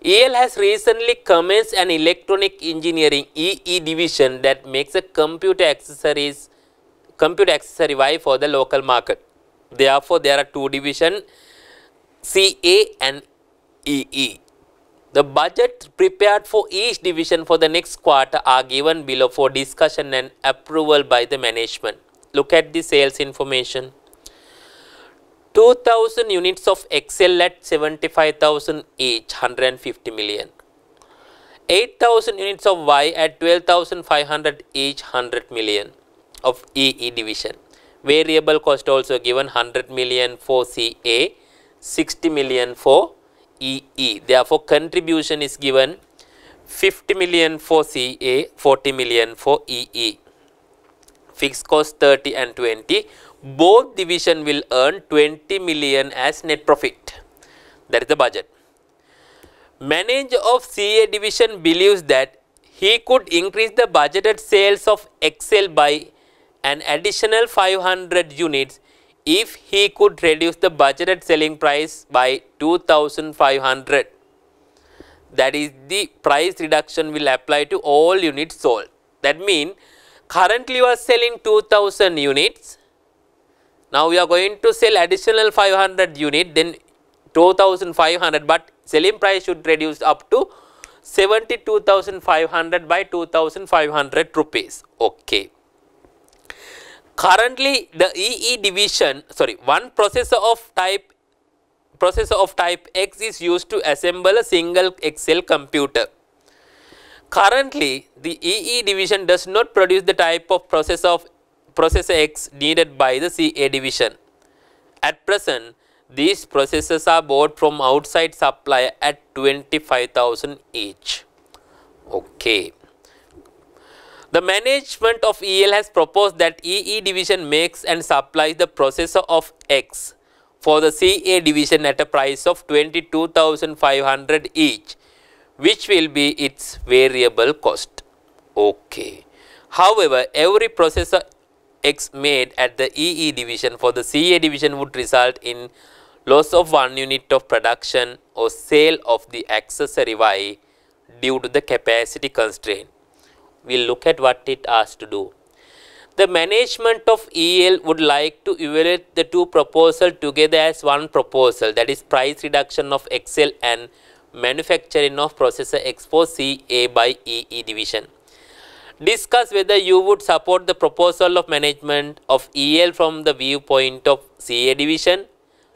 [SPEAKER 1] EL has recently commenced an electronic engineering EE division that makes a computer accessory Y for the local market. Therefore, there are two divisions, CA and EE. The budget prepared for each division for the next quarter are given below for discussion and approval by the management. Look at the sales information. 2000 units of Excel at 75,000 each, 150 million. 8,000 units of Y at 12,500 each, 100 million of EE division. Variable cost also given 100 million for CA, 60 million for EE. Therefore, contribution is given 50 million for CA, 40 million for EE. Fixed cost 30 and 20. Both division will earn 20 million as net profit. That is the budget. Manager of CA division believes that he could increase the budgeted sales of Excel by an additional 500 units if he could reduce the budgeted selling price by 2,500. That is, the price reduction will apply to all units sold. That means currently you are selling 2,000 units. Now we are going to sell additional 500 units, then 2,500, but selling price should reduce up to 72,500 by 2,500 rupees. Okay. Currently, the EE division, one processor of type X is used to assemble a single Excel computer. Currently, the EE division does not produce the type of processor X needed by the CA division. At present, these processors are bought from outside supplier at 25,000 each. Okay. The management of EL has proposed that EE division makes and supplies the processor of X for the CA division at a price of 22,500 each, which will be its variable cost. Okay. However, every processor X made at the EE division for the CA division would result in loss of 1 unit of production or sale of the accessory Y due to the capacity constraint. We will look at what it asks to do. The management of EL would like to evaluate the two proposals together as one proposal, that is price reduction of Excel and manufacturing of processor X for CA by EE division. Discuss whether you would support the proposal of management of EL from the viewpoint of CA division,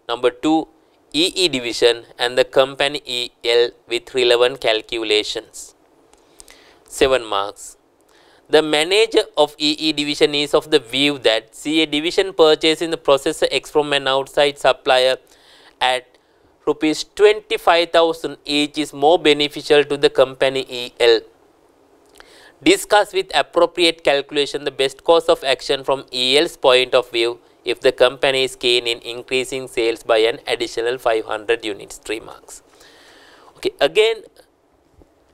[SPEAKER 1] number 2 EE division, and the company EL with relevant calculations. 7 marks. The manager of EE division is of the view that CA division purchasing the processor X from an outside supplier at rupees 25,000 each is more beneficial to the company EL. Discuss with appropriate calculation the best course of action from EL's point of view if the company is keen in increasing sales by an additional 500 units. 3 marks. Okay, again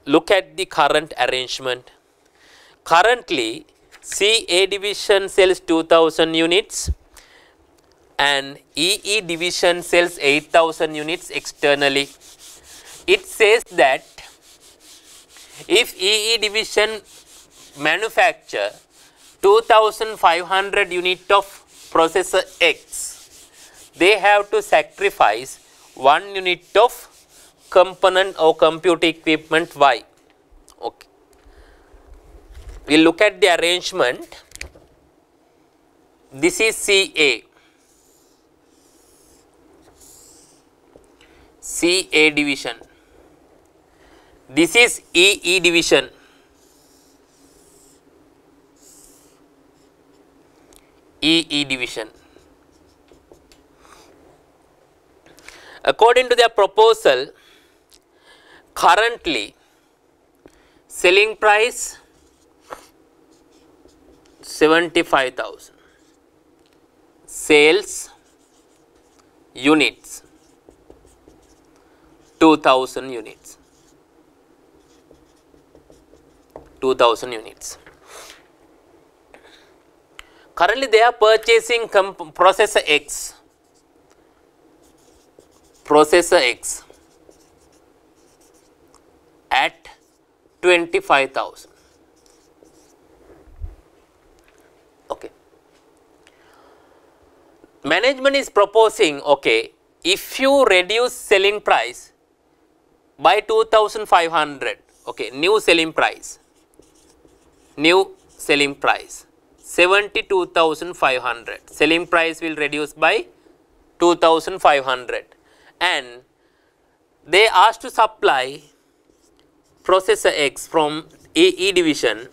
[SPEAKER 1] look at the current arrangement. Currently, CA division sells 2,000 units and EE division sells 8,000 units externally. Its says that if EE division manufacture 2500 unit of processor X, they have to sacrifice 1 unit of component or compute equipment Y. Okay. We will look at the arrangement. This is CA. CA division. This is EE division. EE division. According to their proposal, currently selling price 75,000, sales units 2000 units. 2000 units. Currently they are purchasing processor X. Processor X at 25,000. Okay. Management is proposing, okay, if you reduce selling price by 2,500, okay, new selling price 72,500, selling price will reduce by 2,500, and they asked to supply processor X from EE division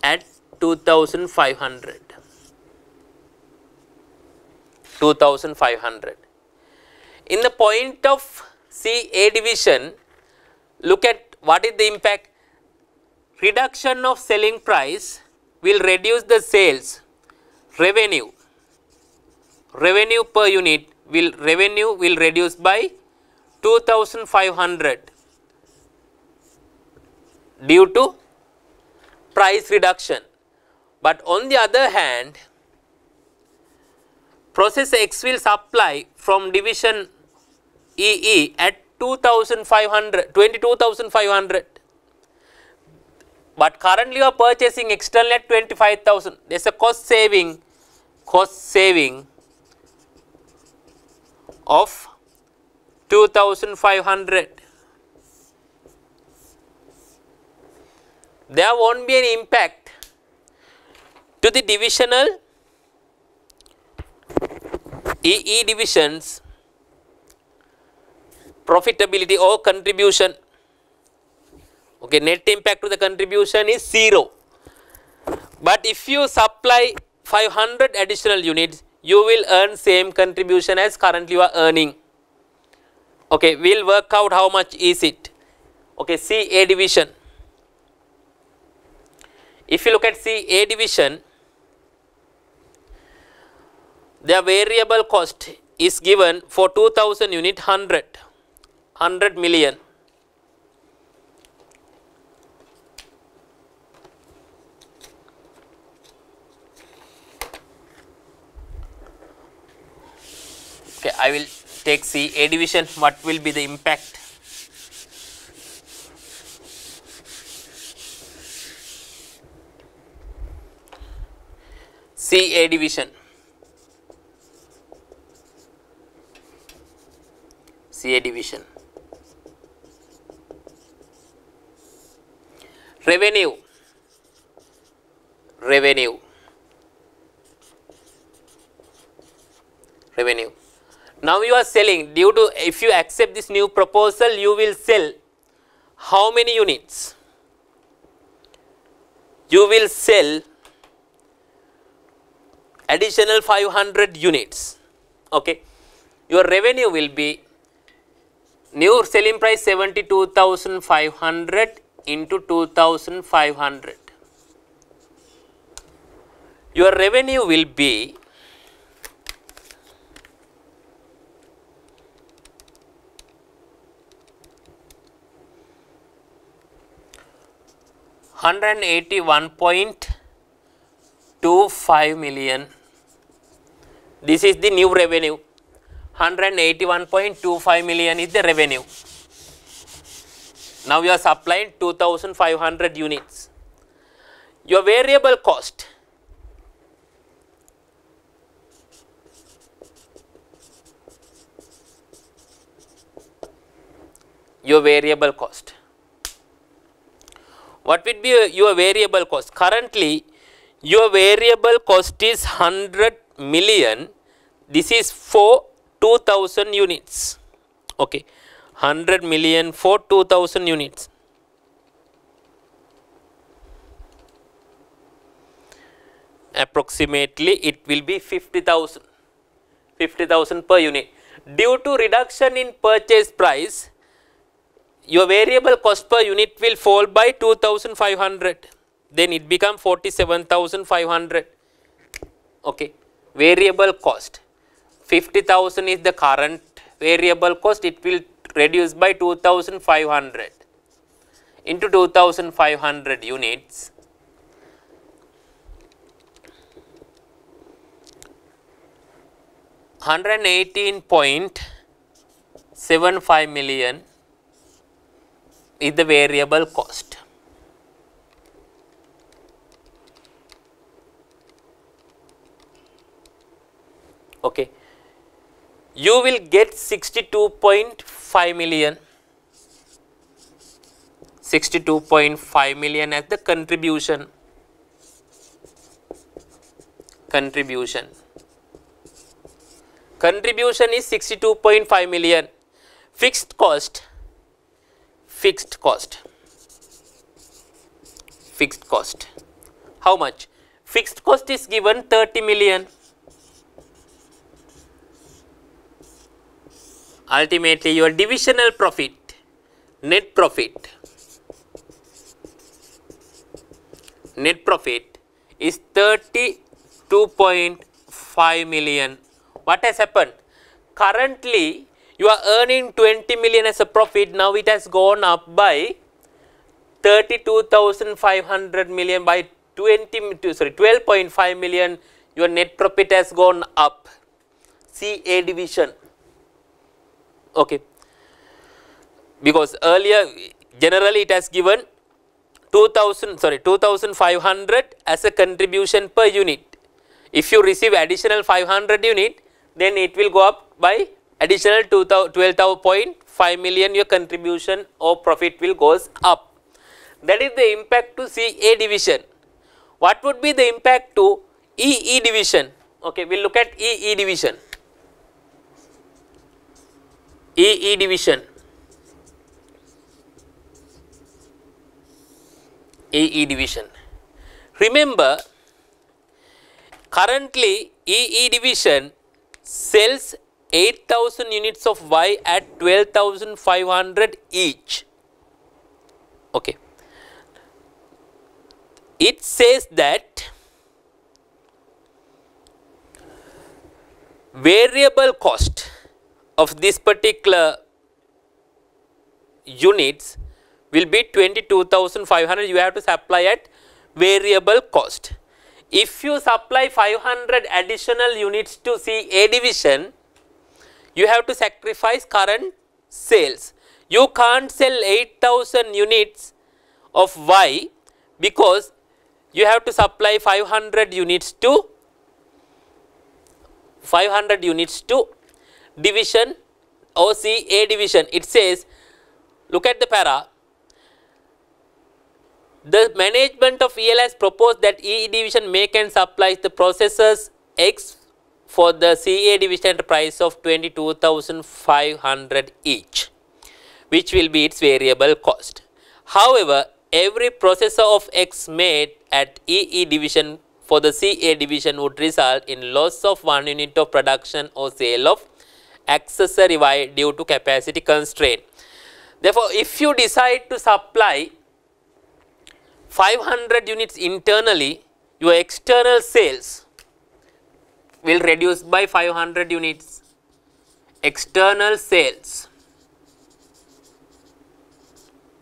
[SPEAKER 1] at 2,500. 2,500. In the point of CA division, look at what is the impact. Reduction of selling price will reduce the sales revenue. Revenue per unit will reduce by 2,500 due to price reduction. But on the other hand, processor X will supply from division EE at 22,500. But currently you are purchasing externally at 25,000. There is a cost saving of 2,500. There won't be any impact to the divisional EE divisions profitability or contribution. Okay, net impact to the contribution is 0. But if you supply 500 additional units, you will earn same contribution as currently you are earning. Okay, we will work out how much is it. Okay, CA division. If you look at CA division, their variable cost is given for 2000 unit 100 million. Okay, I will take CA division. What will be the impact? CA division. CA division. Revenue. Now you are selling, due to, if you accept this new proposal, you will sell how many units? You will sell additional 500 units. Okay. Your revenue will be new selling price 72,500 into 2,500. Your revenue will be 181.25 million. This is the new revenue. 181.25 million is the revenue. Now you are supplying 2500 units. Your variable cost, what would be your variable cost? Currently your variable cost is 100 million. This is for 2000 units. Okay, 100 million for 2000 units. Approximately it will be 50,000 per unit. Due to reduction in purchase price, your variable cost per unit will fall by 2500, then it becomes 47,500. Okay, variable cost 50,000 is the current variable cost. It will reduce by 2500 into 2500 units. 118.75 million is the variable cost. Okay, you will get 62.5 million. 62.5 million as the contribution. Contribution is 62.5 million. Fixed cost. How much? Fixed cost is given 30 million. Ultimately your divisional profit, net profit is 32.5 million. What has happened? Currently you are earning 20 million as a profit. Now it has gone up by 32,500 million, by 12.5 million. Your net profit has gone up. CA division. Okay, because earlier generally it has given 2500 as a contribution per unit. If you receive additional 500 unit, then it will go up by additional 12.5 million. Your contribution or profit will goes up. That is the impact to CA division. What would be the impact to EE division? Okay, we will look at EE division. EE division. EE division. Remember, currently EE division sells 8,000 units of Y at 12,500 each. Okay. It says that variable cost of this particular units will be 22,500. You have to supply at variable cost. If you supply 500 additional units to CA division, you have to sacrifice current sales. You can't sell 8,000 units of Y because you have to supply 500 units to division or CA division. It says, look at the para. The management of EL has proposed that EE division make and supplies the processors X for the CA division at a price of 22,500 each, which will be its variable cost. However, every processor of X made at EE division for the CA division would result in loss of 1 unit of production or sale of accessory Y due to capacity constraint. Therefore, if you decide to supply 500 units internally, your external sales will reduce by 500 units. External sales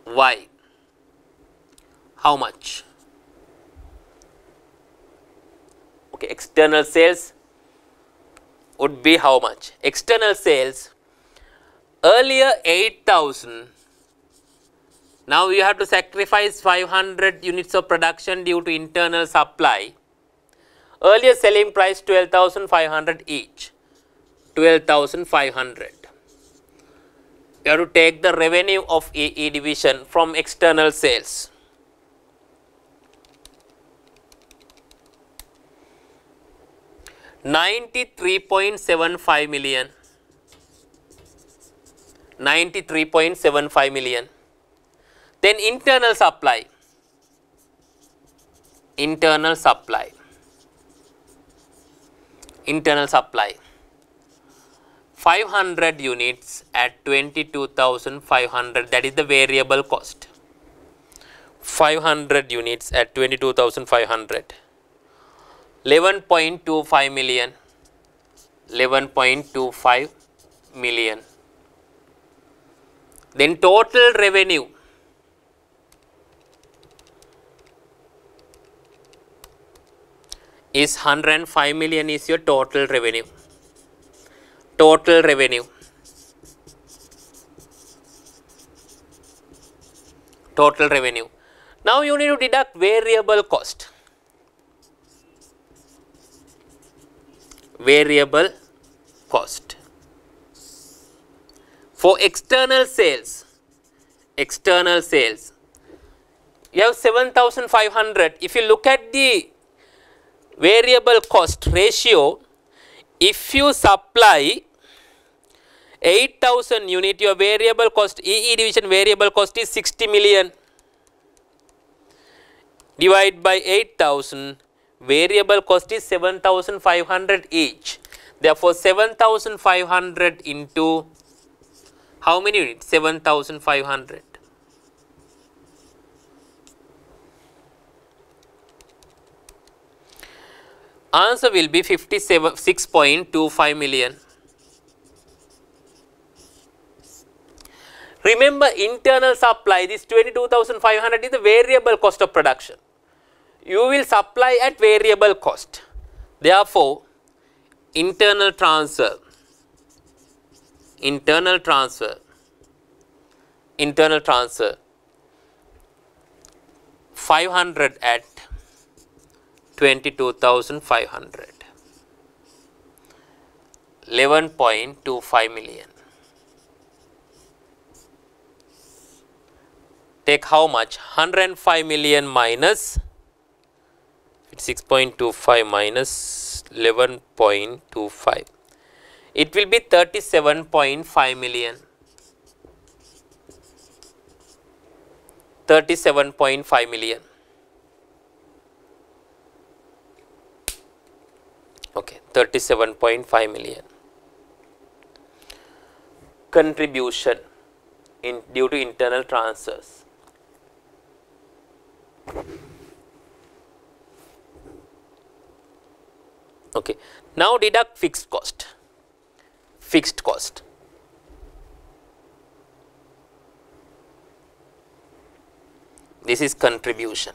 [SPEAKER 1] Y, how much? Okay, external sales would be how much? External sales, earlier 8,000, now you have to sacrifice 500 units of production due to internal supply. Earlier selling price 12,500 each, 12,500. You have to take the revenue of EE division from external sales. $93.75 million. 93.75 million. Then internal supply. Internal supply. Internal supply. 500 units at 22,500, that is the variable cost. 500 units at 22,500. 11.25 million. 11.25 million. Then total revenue is 105 million is your total revenue. Total revenue. Total revenue. Now you need to deduct variable cost. Variable cost. For external sales, you have 7,500. If you look at the variable cost ratio, if you supply 8,000 unit, your variable cost, EE division variable cost is 60 million. Divide by 8,000, variable cost is 7,500 each. Therefore, 7,500 into how many units? 7,500. Answer will be 56.25 million. Remember, internal supply, this 22,500 is the variable cost of production. You will supply at variable cost. Therefore, internal transfer 500 at 22,500. 11.25 million. Take how much? 105 million minus 6.25 minus 11.25. It will be 37.5 million. 37.5 million. Okay, 37.5 million. Contribution due to internal transfers. Okay, now deduct fixed cost. Fixed cost. This is contribution.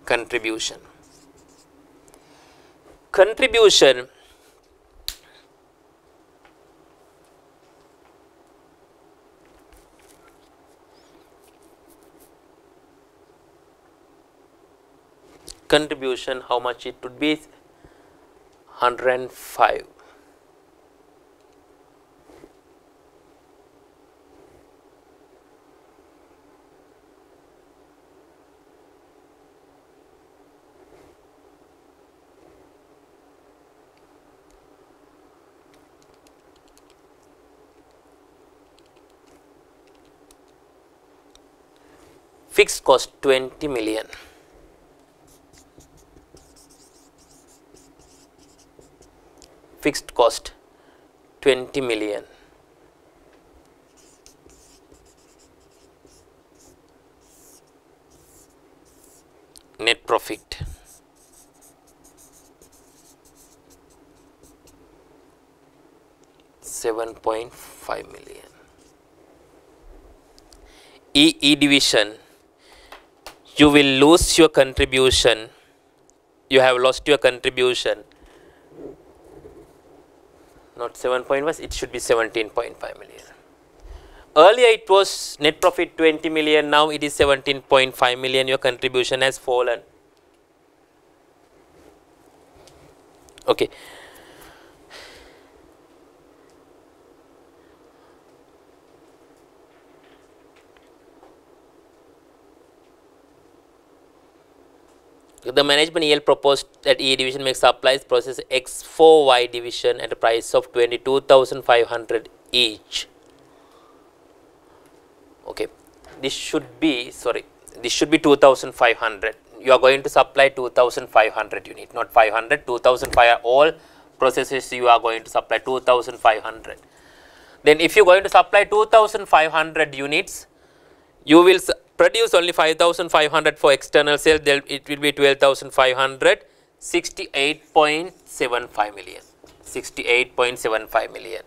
[SPEAKER 1] Contribution. Contribution how much it would be? 105. Fixed cost 20 million. Fixed cost 20 million. Net profit 7.5 million. EE division, you will lose your contribution. You have lost your contribution not 7.1, it should be 17.5 million. Earlier it was net profit 20 million, now it is 17.5 million, your contribution has fallen. Okay. The management EL proposed that EE division makes supplies process X4Y division at a price of 22,500 each. Okay, this should be 2,500. You are going to supply 2,500 unit, not 500, 2,500. All processes you are going to supply 2,500. Then if you are going to supply 2,500 units, you will produce only 5,500 for external sales, then it will be 12,500, 68.75 million. 68.75 million.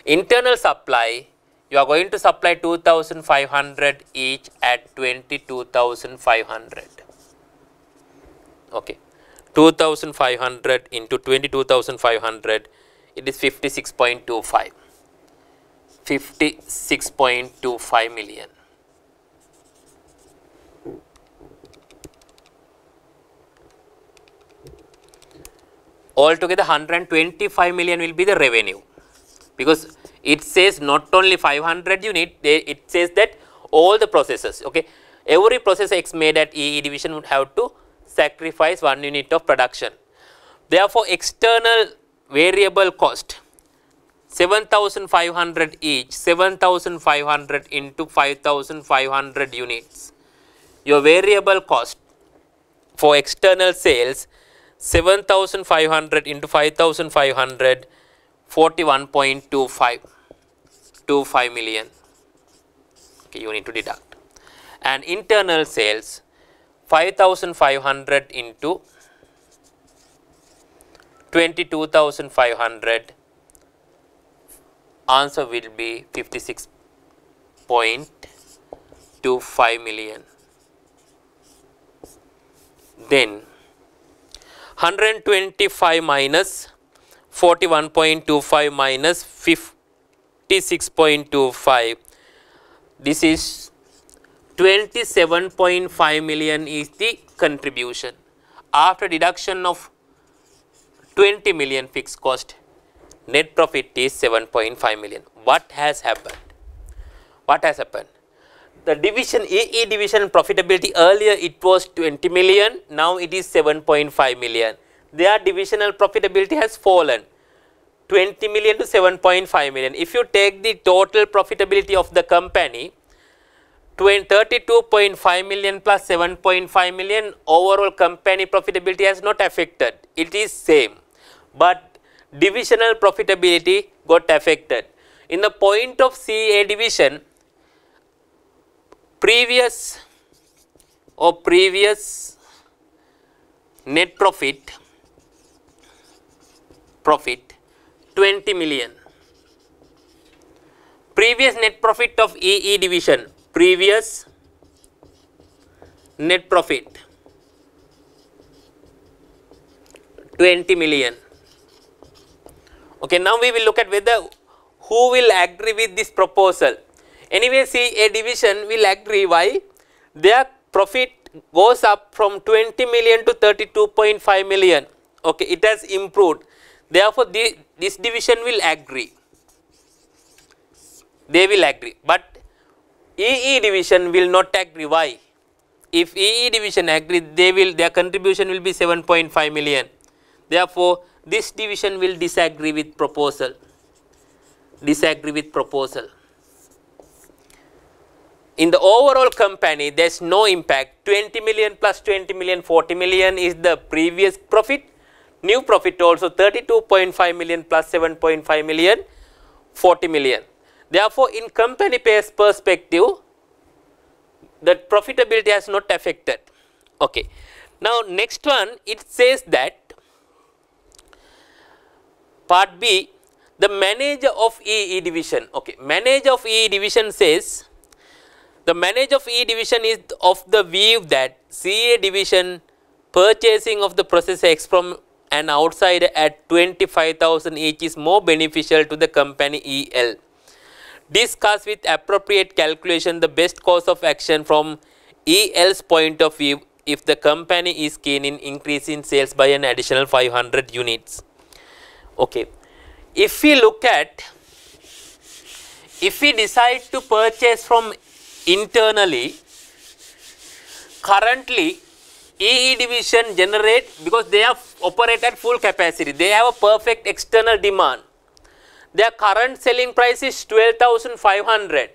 [SPEAKER 1] Internal supply, you are going to supply 2,500 each at 22,500. Okay, 2,500 into 22,500, it is 56.25. 56.25 million. Altogether 125 million will be the revenue, because it says not only 500 unit, it says that all the processes, okay, every process X made at EE division would have to sacrifice 1 unit of production. Therefore, external variable cost 7,500 each, 7,500 into 5,500 units. Your variable cost for external sales 7,500 into 5,500, 41.25 million. Okay, you need to deduct. And internal sales 5,500 into 22,500. Answer will be 56.25 million. Then 125 minus 41.25 minus 56.25, this is 27.5 million is the contribution. After deduction of 20 million fixed cost, net profit is 7.5 million. What has happened? What has happened? The division, EE division profitability, earlier it was 20 million, now it is 7.5 million. Their divisional profitability has fallen 20 million to 7.5 million. If you take the total profitability of the company, 32.5 million plus 7.5 million, overall company profitability has not affected. It is same, but divisional profitability got affected. In the point of CA division, previous net profit 20 million. Previous net profit of EE division, previous net profit 20 million. Okay, now we will look at whether who will agree with this proposal. Anyway, CA division will agree. Why? Their profit goes up from 20 million to 32.5 million. Okay, it has improved. Therefore, this division will agree. They will agree. But EE division will not agree. Why? If EE division agree, their contribution will be 7.5 million. Therefore, this division will disagree with proposal. Disagree with proposal. In the overall company, there is no impact. 20 million plus 20 million, 40 million is the previous profit. New profit also 32.5 million plus 7.5 million, 40 million. Therefore, in company perspective, the profitability has not affected. Okay. Now, next one, it says that part B, the manager of EE division. Okay, manager of EE division says, the manager of EE division is of the view that CA division purchasing of the process X from and outside at 25,000 each is more beneficial to the company EL. Discuss with appropriate calculation the best course of action from EL's point of view if the company is keen in increasing sales by an additional 500 units. Okay. If we look at, if we decide to purchase from internally, currently EE division generate, because they have operate at full capacity, they have a perfect external demand. Their current selling price is 12,500.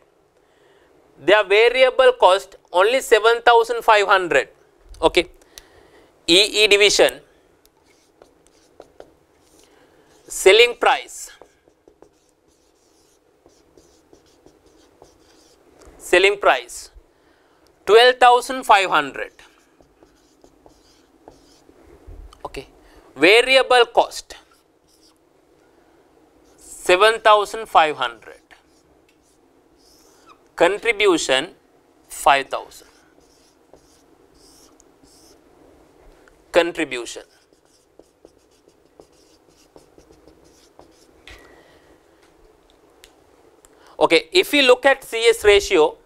[SPEAKER 1] Their variable cost only 7,500. Okay. EE division selling price, selling price 12,500. Okay. Variable cost 7,500. Contribution 5,000. Contribution. Okay, if we look at CS ratio,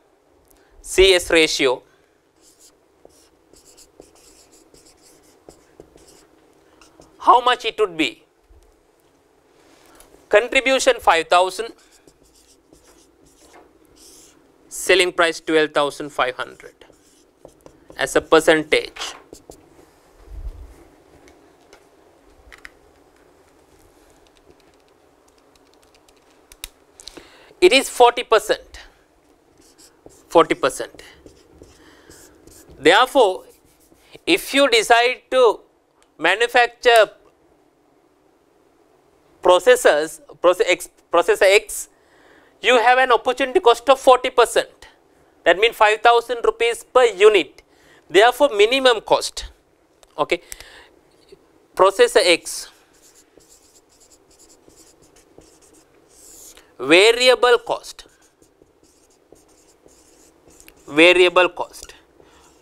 [SPEAKER 1] how much it would be? Contribution 5,000, selling price 12,500 as a percentage. It is 40%. 40%. Therefore, if you decide to manufacture processor X, you have an opportunity cost of 40%. That means 5,000 rupees per unit. Therefore, minimum cost. Okay. Processor X. Variable cost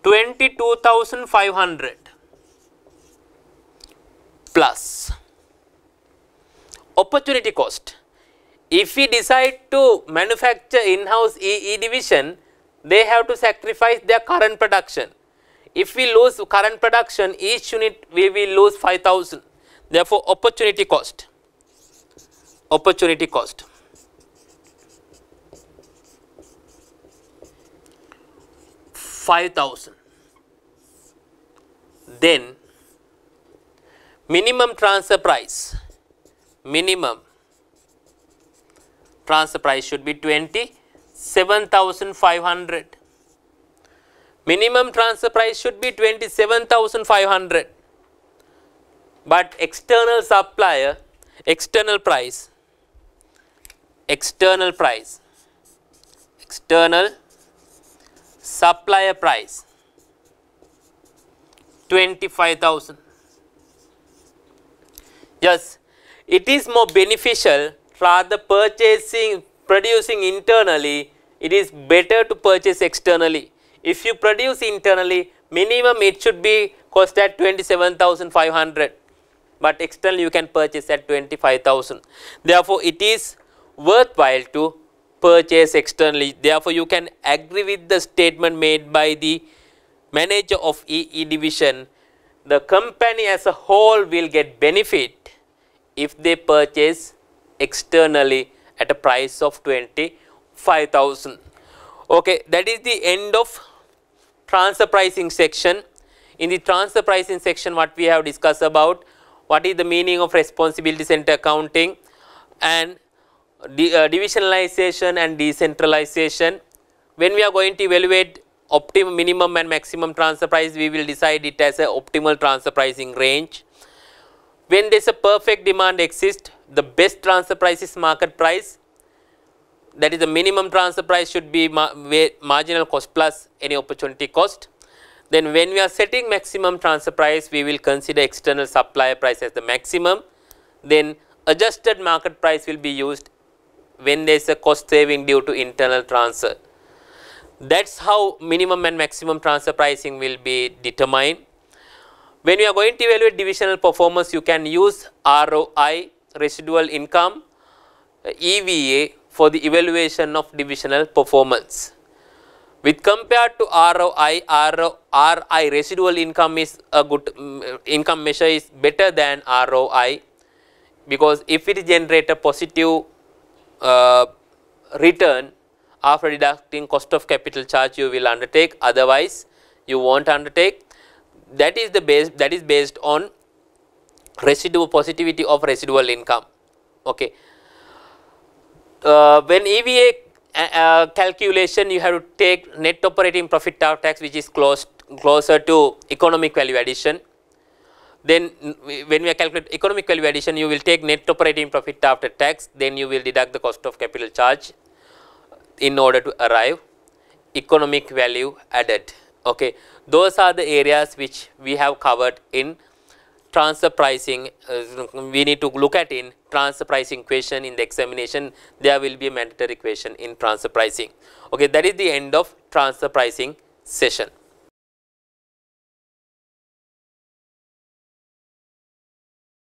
[SPEAKER 1] 22,500 plus opportunity cost. If we decide to manufacture in-house EE division, they have to sacrifice their current production. If we lose current production, each unit we will lose 5,000. Therefore, opportunity cost 5,000. Then minimum transfer price should be 27,500. Minimum transfer price should be 27,500. But external supplier, external supplier price 25,000. Yes, it is more beneficial rather producing internally. It is better to purchase externally. If you produce internally, minimum it should be cost at 27,500, but externally you can purchase at 25,000. Therefore, it is worthwhile to purchase externally. Therefore, you can agree with the statement made by the manager of EE division. The company as a whole will get benefit if they purchase externally at a price of 25,000. Okay, that is the end of transfer pricing section. In the transfer pricing section, what we have discussed about what is the meaning of responsibility center accounting and divisionalization and decentralization. When we are going to evaluate optimum, minimum and maximum transfer price, we will decide it as a optimal transfer pricing range. When there is a perfect demand exists, the best transfer price is market price. That is, the minimum transfer price should be marginal cost plus any opportunity cost. Then when we are setting maximum transfer price, we will consider external supplier price as the maximum. Then adjusted market price will be used when there is a cost saving due to internal transfer. That is how minimum and maximum transfer pricing will be determined. When you are going to evaluate divisional performance, you can use ROI, residual income, EVA for the evaluation of divisional performance. With compared to ROI, RI residual income is a good income measure is better than ROI, because if it generate a positive return after deducting cost of capital charge, you will undertake, otherwise you won't undertake. That is the base, that is based on residual positivity of residual income. Okay. When EVA calculation, you have to take net operating profit after tax, which is closer to economic value addition. Then when we are calculating economic value addition, you will take net operating profit after tax, then you will deduct the cost of capital charge in order to arrive economic value added. Okay. Those are the areas which we have covered in transfer pricing. We need to look at in transfer pricing question in the examination. There will be a mandatory question in transfer pricing. Okay, that is the end of transfer pricing session.